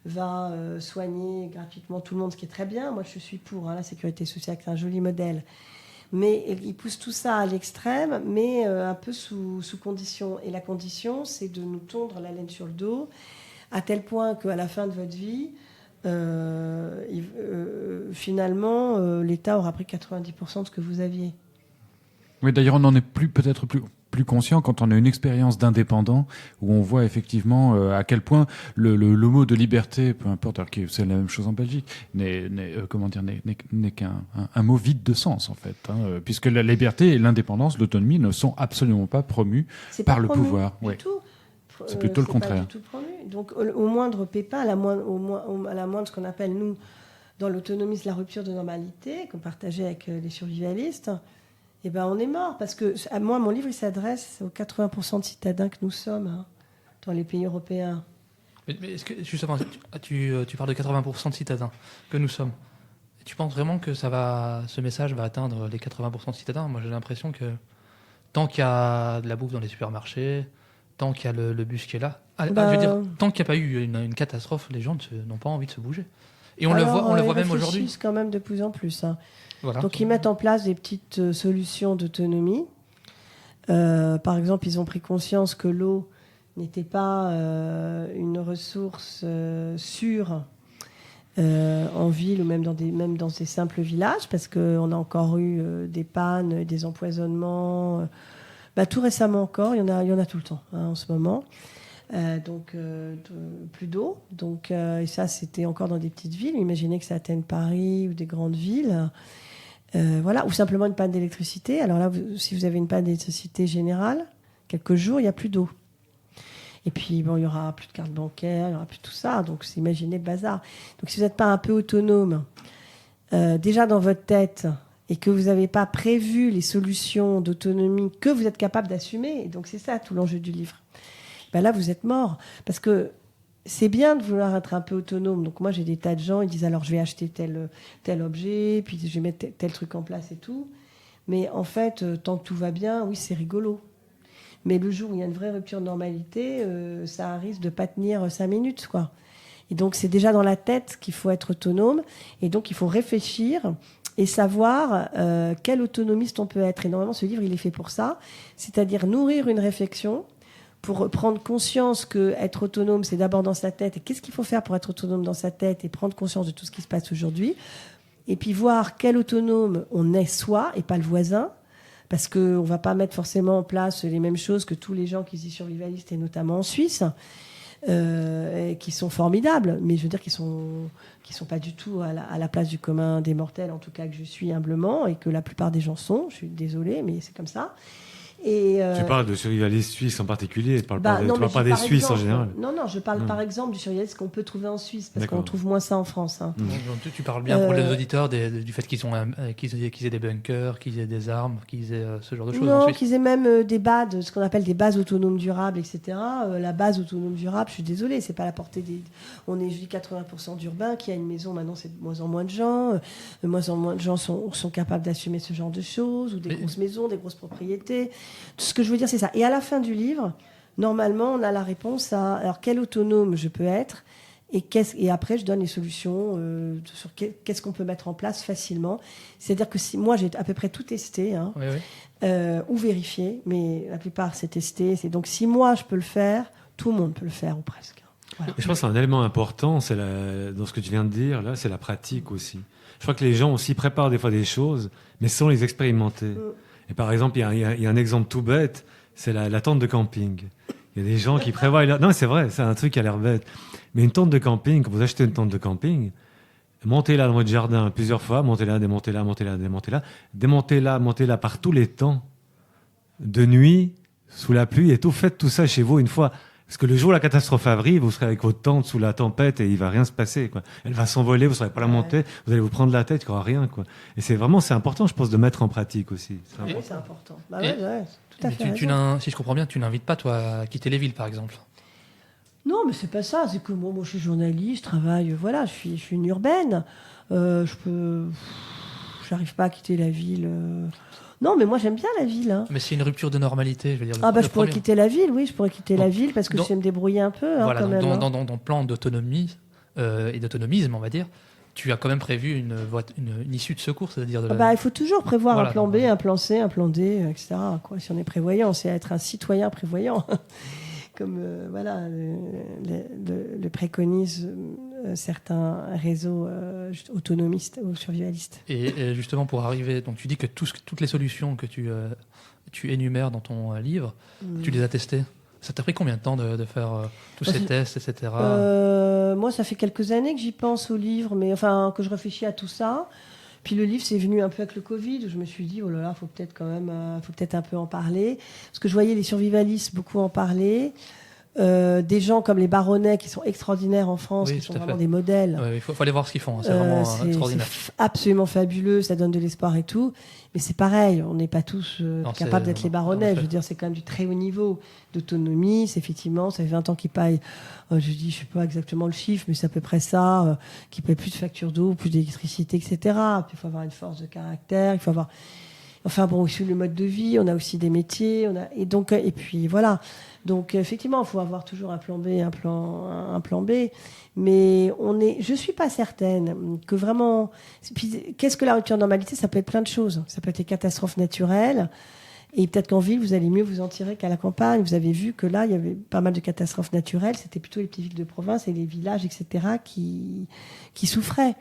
D: va soigner gratuitement tout le monde, ce qui est très bien. Moi, je suis pour la sécurité sociale, c'est un joli modèle. Mais il pousse tout ça à l'extrême, mais un peu sous condition. Et la condition, c'est de nous tondre la laine sur le dos, à tel point qu'à la fin de votre vie, finalement, l'État aura pris 90% de ce que vous aviez.
C: Oui, d'ailleurs, on en est peut-être plus conscient quand on a une expérience d'indépendant où on voit effectivement à quel point le mot de liberté, peu importe, alors que c'est la même chose en Belgique, n'est qu'un mot vide de sens en fait, puisque la liberté et l'indépendance, l'autonomie ne sont absolument pas promus par le pouvoir.
D: Du tout.
C: C'est plutôt le contraire.
D: Pas du tout promu. Donc au moindre pépin, à la moindre ce qu'on appelle nous dans l'autonomisme la rupture de normalité qu'on partageait avec les survivalistes, on est mort parce que moi mon livre il s'adresse aux 80% de citadins que nous sommes dans les pays européens.
B: Mais est-ce que justement tu parles de 80% de citadins que nous sommes. Et tu penses vraiment que ce message va atteindre les 80% de citadins ? Moi j'ai l'impression que tant qu'il y a de la bouffe dans les supermarchés, tant qu'il y a le bus qui est là, je veux dire, tant qu'il n'y a pas eu une catastrophe, les gens n'ont pas envie de se bouger. Et on le voit même aujourd'hui. Ils
D: réfléchissent quand même de plus en plus.
B: Voilà.
D: Donc ils mettent en place des petites solutions d'autonomie. Par exemple, ils ont pris conscience que l'eau n'était pas une ressource sûre en ville ou même dans des simples villages, parce qu'on a encore eu des pannes, des empoisonnements. Tout récemment encore, il y en a tout le temps en ce moment. plus d'eau. Donc, et ça, c'était encore dans des petites villes. Imaginez que ça atteigne Paris ou des grandes villes. Voilà, ou simplement une panne d'électricité. Alors là, si vous avez une panne d'électricité générale, quelques jours, il n'y a plus d'eau. Et puis, bon, il n'y aura plus de carte bancaire, il n'y aura plus tout ça. Donc, imaginez le bazar. Donc, si vous n'êtes pas un peu autonome, déjà dans votre tête, et que vous n'avez pas prévu les solutions d'autonomie que vous êtes capable d'assumer, et donc c'est ça tout l'enjeu du livre, ben là, vous êtes mort. Parce que c'est bien de vouloir être un peu autonome. Donc, moi, j'ai des tas de gens, ils disent, alors, je vais acheter tel objet, puis je vais mettre tel truc en place et tout. Mais en fait, tant que tout va bien, oui, c'est rigolo. Mais le jour où il y a une vraie rupture de normalité, ça risque de pas tenir 5 minutes, quoi. Et donc, c'est déjà dans la tête qu'il faut être autonome. Et donc, il faut réfléchir et savoir quel autonomiste on peut être. Et normalement, ce livre, il est fait pour ça. C'est-à-dire nourrir une réflexion pour prendre conscience que être autonome, c'est d'abord dans sa tête. Et qu'est-ce qu'il faut faire pour être autonome dans sa tête et prendre conscience de tout ce qui se passe aujourd'hui. Et puis voir quel autonome on est soi et pas le voisin. Parce qu'on ne va pas mettre forcément en place les mêmes choses que tous les gens qui sont survivalistes, et notamment en Suisse, qui sont formidables, mais je veux dire qu'ils sont pas du tout à la place du commun des mortels, en tout cas que je suis humblement, et que la plupart des gens sont. Je suis désolée, mais c'est comme ça. Et
A: tu parles de survivalistes suisses en particulier, tu parles pas des Suisses
D: exemple,
A: en général.
D: Non, je parle par exemple du survivaliste qu'on peut trouver en Suisse, parce
A: D'accord.
D: qu'on trouve moins ça en France. Hein.
B: Tu parles bien pour les auditeurs du fait qu'ils aient des bunkers, qu'ils aient des armes, qu'ils aient ce genre de choses.
D: Non, qu'ils aient même des BAD, ce qu'on appelle des bases autonomes durables, etc. La base autonome durable, je suis désolée, c'est pas à la portée des... On est, je dis, 80% d'urbains qui a une maison, maintenant c'est de moins en moins de gens. De moins en moins de gens sont capables d'assumer ce genre de choses, ou des grosses maisons, des grosses propriétés. Tout ce que je veux dire, c'est ça. Et à la fin du livre, normalement, on a la réponse à alors quel autonome je peux être, et après je donne les solutions sur qu'est-ce qu'on peut mettre en place facilement. C'est-à-dire que si moi j'ai à peu près tout testé, hein, ou vérifié, mais la plupart c'est testé. C'est donc si moi je peux le faire, tout le monde peut le faire ou presque. Voilà.
A: Et je pense qu'un élément important, dans ce que tu viens de dire là, c'est la pratique aussi. Je crois que les gens aussi préparent des fois des choses, mais sans les expérimenter. Et par exemple, il y a un exemple tout bête, c'est la tente de camping. Il y a des gens qui prévoient... Non, c'est vrai, c'est un truc qui a l'air bête. Mais une tente de camping, quand vous achetez une tente de camping, montez-la dans votre jardin plusieurs fois, montez-la, démontez-la, montez-la, démontez-la, démontez-la, montez-la par tous les temps, de nuit, sous la pluie, et tout. Faites tout ça chez vous une fois. Parce que le jour où la catastrophe arrive, vous serez avec votre tente sous la tempête et il va rien se passer, quoi. Elle va s'envoler, vous ne saurez pas la monter, vous allez vous prendre la tête, il n'y aura rien, quoi. Et c'est important, je pense, de mettre en pratique aussi.
D: C'est important. Bah ouais, tout à fait.
B: Si je comprends bien, tu n'invites pas, toi, à quitter les villes, par exemple.
D: Non, mais c'est pas ça. C'est que moi, je suis journaliste, je travaille, voilà, je suis une urbaine. J'arrive pas à quitter la ville. Non, mais moi j'aime bien la ville. Hein.
B: Mais c'est une rupture de normalité, je veux dire.
D: Je pourrais quitter la ville, oui, la ville parce que je sais me débrouiller un peu. Hein,
B: voilà,
D: quand même,
B: dans ton plan d'autonomie et d'autonomisme, on va dire, tu as quand même prévu une issue de secours, c'est-à-dire
D: il faut toujours prévoir un plan B, un plan C, un plan D, etc. Quoi. Si on est prévoyant, c'est être un citoyen prévoyant. Comme le préconisent certains réseaux autonomistes ou survivalistes.
B: Et justement, pour arriver, donc tu dis que toutes les solutions que tu énumères dans ton livre, tu les as testées. Ça t'a pris combien de temps de faire tous ces tests, etc.
D: Moi, ça fait quelques années que j'y pense au livre, mais enfin que je réfléchis à tout ça. Puis le livre, c'est venu un peu avec le Covid, où je me suis dit, oh là là, faut peut-être un peu en parler. Parce que je voyais les survivalistes beaucoup en parler. Des gens comme les Baronnets, qui sont extraordinaires en France, qui sont vraiment des modèles.
B: Il faut aller voir ce qu'ils font, hein. C'est vraiment extraordinaire.
D: C'est absolument fabuleux, ça donne de l'espoir et tout. Mais c'est pareil, on n'est pas tous capables d'être les Baronnets. Je veux dire, c'est quand même du très haut niveau d'autonomie. C'est effectivement, ça fait 20 ans qu'ils payent, je dis, je sais pas exactement le chiffre, mais c'est à peu près ça, qu'ils payent plus de factures d'eau, plus d'électricité, etc. Puis il faut avoir une force de caractère, il faut avoir... Enfin bon, aussi le mode de vie, on a aussi des métiers, et puis voilà. Donc effectivement, il faut avoir toujours un plan B, un plan B. Mais je suis pas certaine que vraiment. Puis, qu'est-ce que la rupture de normalité ? Ça peut être plein de choses. Ça peut être des catastrophes naturelles. Et peut-être qu'en ville, vous allez mieux vous en tirer qu'à la campagne. Vous avez vu que là, il y avait pas mal de catastrophes naturelles. C'était plutôt les petites villes de province et les villages, etc., qui souffraient.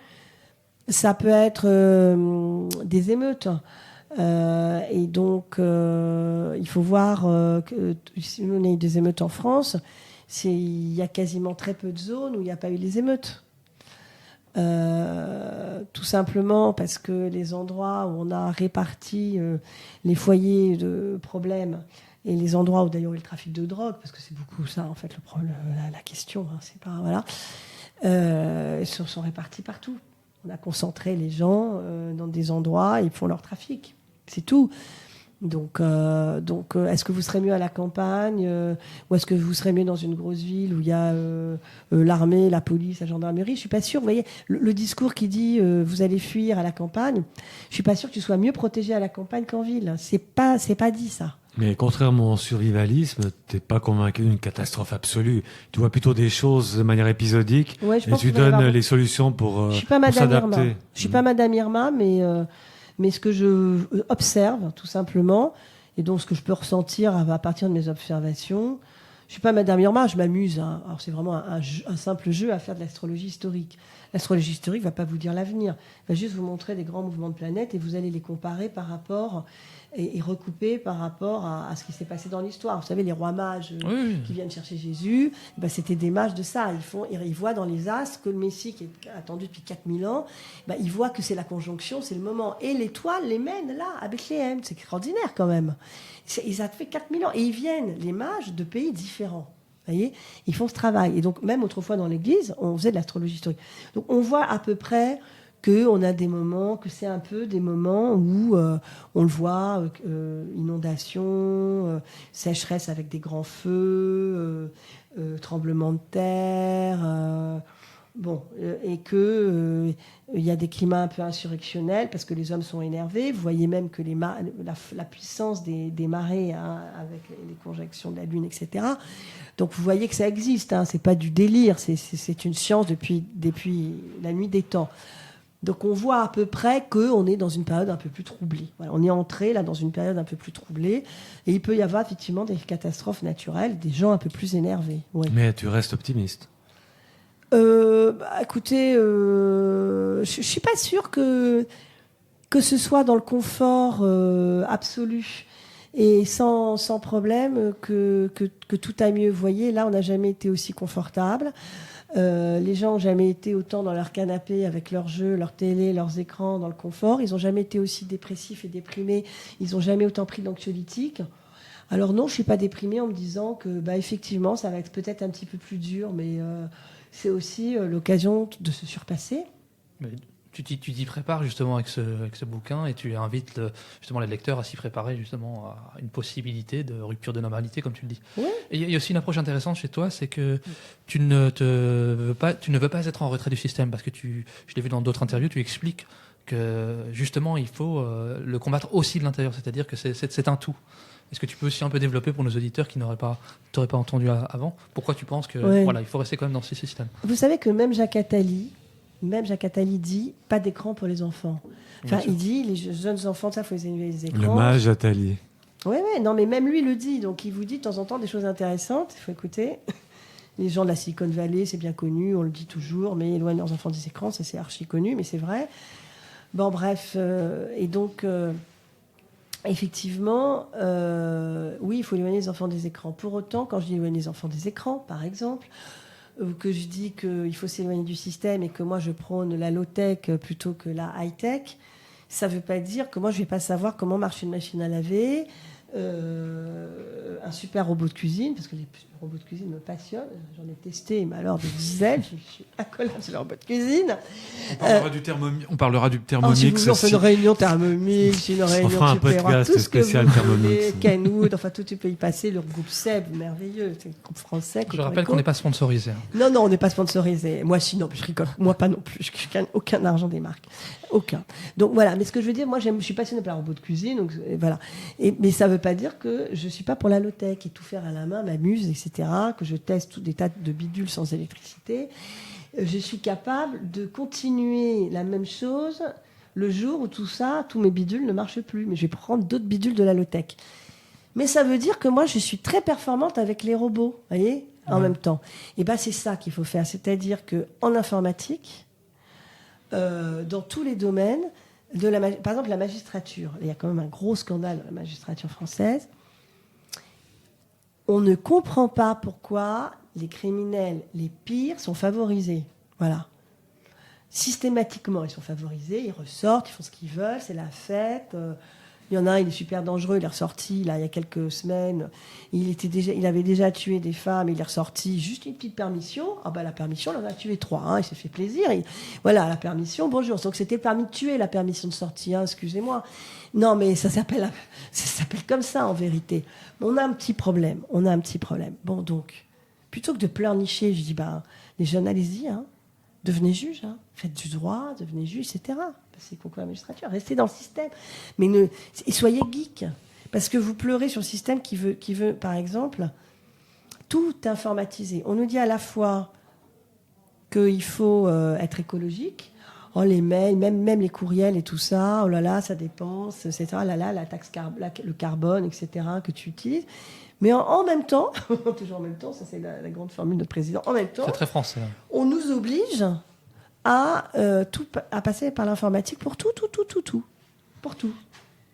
D: Ça peut être des émeutes. Et donc, il faut voir que si on a eu des émeutes en France, il y a quasiment très peu de zones où il n'y a pas eu les émeutes. Tout simplement parce que les endroits où on a réparti les foyers de problèmes et les endroits où d'ailleurs il y a le trafic de drogue, parce que c'est beaucoup ça en fait le problème, la question, hein, c'est pas voilà, sont répartis partout. On a concentré les gens dans des endroits, ils font leur trafic, c'est tout. Donc, est-ce que vous serez mieux à la campagne ou est-ce que vous serez mieux dans une grosse ville où il y a l'armée, la police, la gendarmerie? Je suis pas sûre. Vous voyez, le discours qui dit vous allez fuir à la campagne, je suis pas sûre que tu sois mieux protégé à la campagne qu'en ville. C'est pas dit ça.
A: Mais contrairement au survivalisme, t'es pas convaincu d'une catastrophe absolue. Tu vois plutôt des choses de manière épisodique
D: Ouais,
A: et tu donnes les solutions pour
D: je suis pas Madame Irma.
A: s'adapter.
D: Je suis pas Madame Irma, mais ce que je observe, tout simplement, et donc ce que je peux ressentir à partir de mes observations, je suis pas Madame Irma, je m'amuse. Hein. Alors c'est vraiment un simple jeu à faire de l'astrologie historique. L'astrologie historique va pas vous dire l'avenir, va juste vous montrer des grands mouvements de planètes et vous allez les comparer par rapport et recouper par rapport à ce qui s'est passé dans l'histoire. Vous savez, les rois mages qui viennent chercher Jésus, ben, c'était des mages de ça. Ils voient dans les astres que le Messie, qui est attendu depuis 4000 ans, ben, ils voient que c'est la conjonction, c'est le moment. Et l'étoile les mène là, à Bethléem. C'est extraordinaire quand même. Ils ont fait 4000 ans. Et ils viennent, les mages, de pays différents. Vous voyez, ils font ce travail. Et donc, même autrefois dans l'Église, on faisait de l'astrologie historique. Donc, on voit à peu près qu'on a des moments, que c'est un peu des moments où on le voit, inondation, sécheresse avec des grands feux, tremblements de terre, et que il y a des climats un peu insurrectionnels parce que les hommes sont énervés. Vous voyez même que la puissance des marées, hein, avec les conjonctions de la Lune, etc. Donc vous voyez que ça existe, hein, c'est pas du délire, c'est une science depuis la nuit des temps. Donc on voit à peu près qu'on est dans une période un peu plus troublée. Voilà, on est entré là dans une période un peu plus troublée et il peut y avoir effectivement des catastrophes naturelles, des gens un peu plus énervés. Ouais.
A: Mais tu restes optimiste.
D: Écoutez, je suis pas sûre que ce soit dans le confort absolu et sans problème que tout aille mieux. Vous voyez, là on n'a jamais été aussi confortable. Les gens n'ont jamais été autant dans leur canapé avec leurs jeux, leur télé, leurs écrans, dans le confort. Ils n'ont jamais été aussi dépressifs et déprimés. Ils n'ont jamais autant pris d'anxiolytiques. Alors non, je ne suis pas déprimée en me disant que effectivement, ça va être peut-être un petit peu plus dur, mais c'est aussi l'occasion de se surpasser.
B: Mais tu t'y prépares justement avec ce bouquin et tu invites justement les lecteurs à s'y préparer justement à une possibilité de rupture de normalité, comme tu le dis.
D: Oui.
B: Et il y a aussi une approche intéressante chez toi, c'est que tu ne veux pas être en retrait du système, parce que je l'ai vu dans d'autres interviews, tu expliques que justement il faut le combattre aussi de l'intérieur, c'est-à-dire que c'est un tout. Est-ce que tu peux aussi un peu développer pour nos auditeurs qui t'auraient pas entendu avant, pourquoi tu penses que il faut rester quand même dans ce système?
D: Vous savez que même Jacques Attali dit pas d'écran pour les enfants. Enfin, il dit les jeunes enfants, ça faut les élever les écrans.
A: Le mage Attali.
D: Oui, non, mais même lui le dit. Donc il vous dit de temps en temps des choses intéressantes. Il faut écouter. Les gens de la Silicon Valley, c'est bien connu, on le dit toujours, mais éloignent leurs enfants des écrans, ça c'est archi connu, mais c'est vrai. Bon, bref, et donc effectivement, oui, il faut éloigner les enfants des écrans. Pour autant, quand je dis éloigner les enfants des écrans, par exemple, que je dis qu'il faut s'éloigner du système et que moi je prône la low-tech plutôt que la high-tech, ça ne veut pas dire que moi je ne vais pas savoir comment marche une machine à laver, un super robot de cuisine, parce que les robots de cuisine me passionnent. J'en ai testé, mais alors des dizaines, je suis incollable sur les robots de cuisine.
C: On parlera du Thermomix.
D: Si vous voulez, on fait une réunion Thermomix, une réunion,
A: on fera un podcast spécial Thermomix.
D: Kenwood, enfin tout, tu peux y passer. Le groupe Seb, merveilleux, c'est un groupe français.
B: Je rappelle qu'on n'est pas sponsorisé.
D: Non, on n'est pas sponsorisé. Moi, si, non, je rigole. Moi, pas non plus. Je gagne aucun argent des marques. Aucun. Donc voilà. Mais ce que je veux dire, moi, je suis passionnée par les robots de cuisine. Donc voilà. Mais ça ne veut pas dire que je ne suis pas pour la low-tech et tout faire à la main m'amuse, etc. Que je teste tout des tas de bidules sans électricité. Je suis capable de continuer la même chose le jour où tous mes bidules ne marchent plus. Mais je vais prendre d'autres bidules de la low-tech. Mais ça veut dire que moi, je suis très performante avec les robots, vous voyez, en même temps. Et c'est ça qu'il faut faire. C'est-à-dire qu'en informatique, dans tous les domaines, par exemple, la magistrature, il y a quand même un gros scandale dans la magistrature française. on ne comprend pas pourquoi les criminels les pires sont favorisés. Voilà. Systématiquement, ils sont favorisés, ils ressortent, ils font ce qu'ils veulent, c'est la fête. Il y en a un, il est super dangereux, il est ressorti là, il y a quelques semaines. Il avait déjà tué des femmes, il est ressorti, juste une petite permission. Ah bah la permission, il en a tué 3, hein, il s'est fait plaisir. Voilà, la permission, bonjour. Donc c'était le permis de tuer, la permission de sortie, hein, excusez-moi. Non, mais ça s'appelle comme ça en vérité. On a un petit problème, Bon, donc, plutôt que de pleurnicher, je dis, les jeunes, allez-y, hein. Devenez juge, hein. Faites du droit, devenez juge, etc. Passez le concours à la magistrature, restez dans le système. Mais et soyez geek. Parce que vous pleurez sur le système qui veut, par exemple, tout informatiser. On nous dit à la fois qu'il faut être écologique. Oh, les mails, même les courriels et tout ça, oh là là, ça dépense, etc. Là là, la taxe le carbone, etc. que tu utilises. Mais en même temps, toujours en même temps, ça c'est la grande formule de notre président, en même temps,
B: c'est très français.
D: On nous oblige à passer par l'informatique pour tout. Pour tout.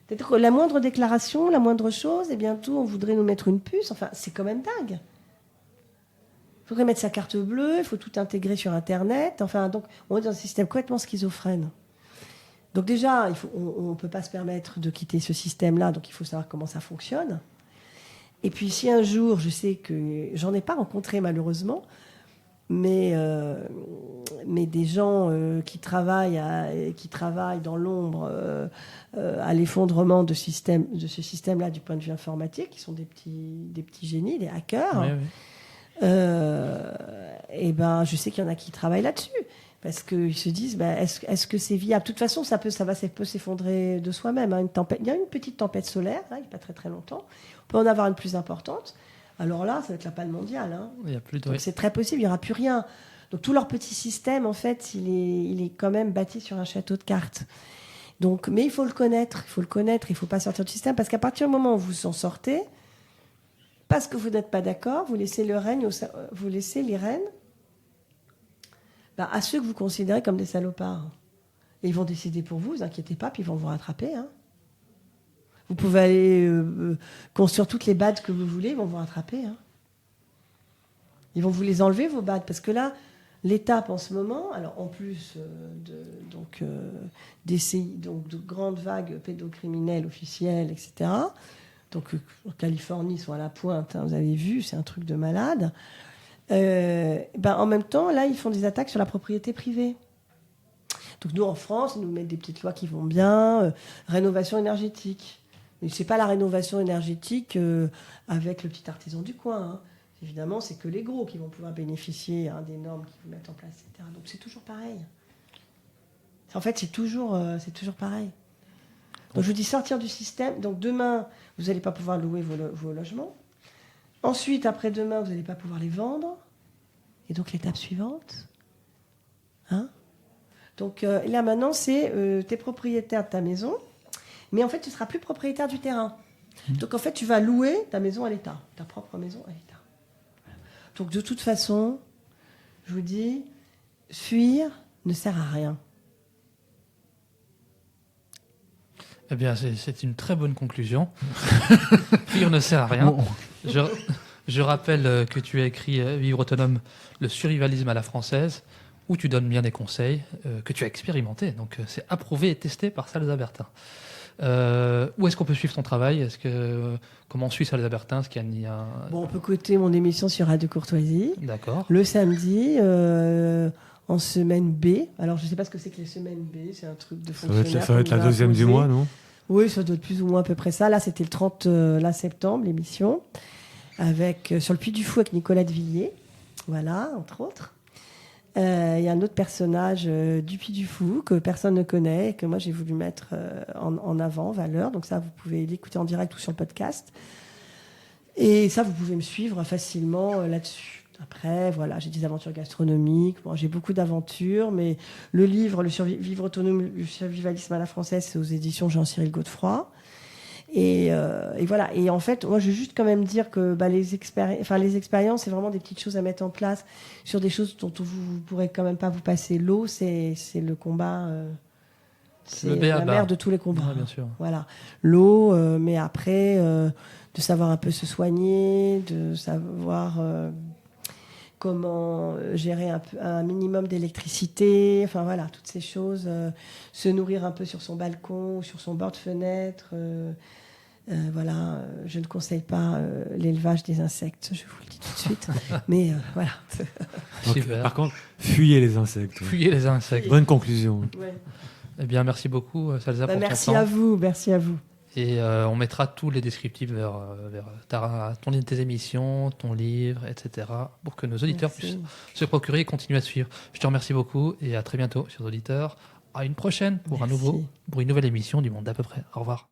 D: C'est-à-dire que la moindre déclaration, la moindre chose, et bientôt on voudrait nous mettre une puce. Enfin, c'est quand même dingue. Il faudrait mettre sa carte bleue, il faut tout intégrer sur Internet. Enfin, donc, on est dans un système complètement schizophrène. Donc déjà, on ne peut pas se permettre de quitter ce système-là, donc il faut savoir comment ça fonctionne. Et puis si un jour, je sais que j'en ai pas rencontré malheureusement, mais des gens qui travaillent dans l'ombre à l'effondrement de ce système-là du point de vue informatique, qui sont des petits génies, des hackers.
B: Oui, oui.
D: Et je sais qu'il y en a qui travaillent là-dessus. Parce qu'ils se disent, est-ce que c'est viable ? De toute façon, ça peut s'effondrer de soi-même. Hein, il y a une petite tempête solaire, là, il n'y a pas très très longtemps. On peut en avoir une plus importante. Alors là, ça va être la panne mondiale. Hein.
B: Il y a plus de...
D: Donc c'est très possible, il n'y aura plus rien. Donc tout leur petit système, en fait, il est quand même bâti sur un château de cartes. Donc, mais il faut le connaître, il ne faut pas sortir du système. Parce qu'à partir du moment où vous en sortez, parce que vous n'êtes pas d'accord, vous laissez les rênes à ceux que vous considérez comme des salopards. Et ils vont décider pour vous, vous inquiétez pas, puis ils vont vous rattraper. Hein. Vous pouvez aller construire toutes les badges que vous voulez, ils vont vous rattraper. Hein. Ils vont vous les enlever, vos badges, parce que là, l'étape en ce moment, alors en plus de grandes vagues pédocriminelles officielles, etc., donc en Californie, ils sont à la pointe, hein, vous avez vu, c'est un truc de malade. En même temps, là, ils font des attaques sur la propriété privée. Donc nous, en France, ils nous mettent des petites lois qui vont bien, rénovation énergétique. Mais c'est pas la rénovation énergétique avec le petit artisan du coin. Hein. Évidemment, c'est que les gros qui vont pouvoir bénéficier des normes qu'ils vont mettre en place, etc. Donc c'est toujours pareil. En fait, c'est toujours pareil. Donc je vous dis sortir du système. Donc demain, vous n'allez pas pouvoir louer vos logements. Ensuite, après-demain, vous n'allez pas pouvoir les vendre. Et donc, l'étape suivante. Hein ? Donc, là, maintenant, c'est tu es propriétaire de ta maison, mais en fait, tu ne seras plus propriétaire du terrain. Donc, en fait, tu vas louer ta maison à l'État, ta propre maison à l'État. Voilà. Donc, de toute façon, je vous dis, fuir ne sert à rien.
B: Eh bien, c'est une très bonne conclusion. Fuir ne sert à rien.
C: Bon.
B: Je rappelle que tu as écrit Vivre autonome, le survivalisme à la française, où tu donnes bien des conseils que tu as expérimentés. Donc, c'est approuvé et testé par Salza Bertin. Où est-ce qu'on peut suivre ton travail ? Comment on suit Salza Bertin ?
D: Bon, on peut écouter mon émission sur Radio Courtoisie.
B: D'accord.
D: Le samedi, en semaine B. Alors, je ne sais pas ce que c'est que les semaines B. C'est un truc de fonctionnaire.
A: Ça va être la deuxième du mois, non ?
D: Oui, ça doit être plus ou moins à peu près ça. Là, c'était le 30 septembre, l'émission. Sur le Puy du Fou avec Nicolas de Villiers. Voilà, entre autres. Il y a un autre personnage du Puy du Fou que personne ne connaît et que moi j'ai voulu mettre en avant, en valeur. Donc ça, vous pouvez l'écouter en direct ou sur le podcast. Et ça, vous pouvez me suivre facilement là-dessus. Après, voilà, j'ai des aventures gastronomiques. Bon, j'ai beaucoup d'aventures, mais le livre, Vivre autonome, le survivalisme à la française, c'est aux éditions Jean-Cyril Godefroy. Et voilà. Et en fait, moi, je veux juste quand même dire que les expériences, c'est vraiment des petites choses à mettre en place sur des choses dont vous pourrez quand même pas vous passer l'eau. C'est le combat. C'est
B: Le B.A.-ba.
D: la mère de tous les combats.
B: Ouais, bien sûr.
D: Voilà, l'eau, mais après, de savoir un peu se soigner, de savoir comment gérer un minimum d'électricité, enfin voilà, toutes ces choses, se nourrir un peu sur son balcon ou sur son bord de fenêtre. Voilà, je ne conseille pas l'élevage des insectes, je vous le dis tout de suite, mais voilà.
A: Donc,
B: Super.
A: par contre, fuyez les insectes.
B: Fuyez les insectes.
A: Bonne conclusion.
D: Ouais.
B: Eh bien, merci beaucoup, Salza, pour ton
D: Merci
B: temps.
D: à vous, merci à vous.
B: Et on mettra tous les descriptifs vers tes émissions, ton livre, etc., pour que nos auditeurs
D: Merci.
B: puissent se procurer et continuer à suivre. Je te remercie beaucoup et à très bientôt, chers auditeurs. À une prochaine pour
D: Merci.
B: une nouvelle émission du Monde d'à peu près. Au revoir.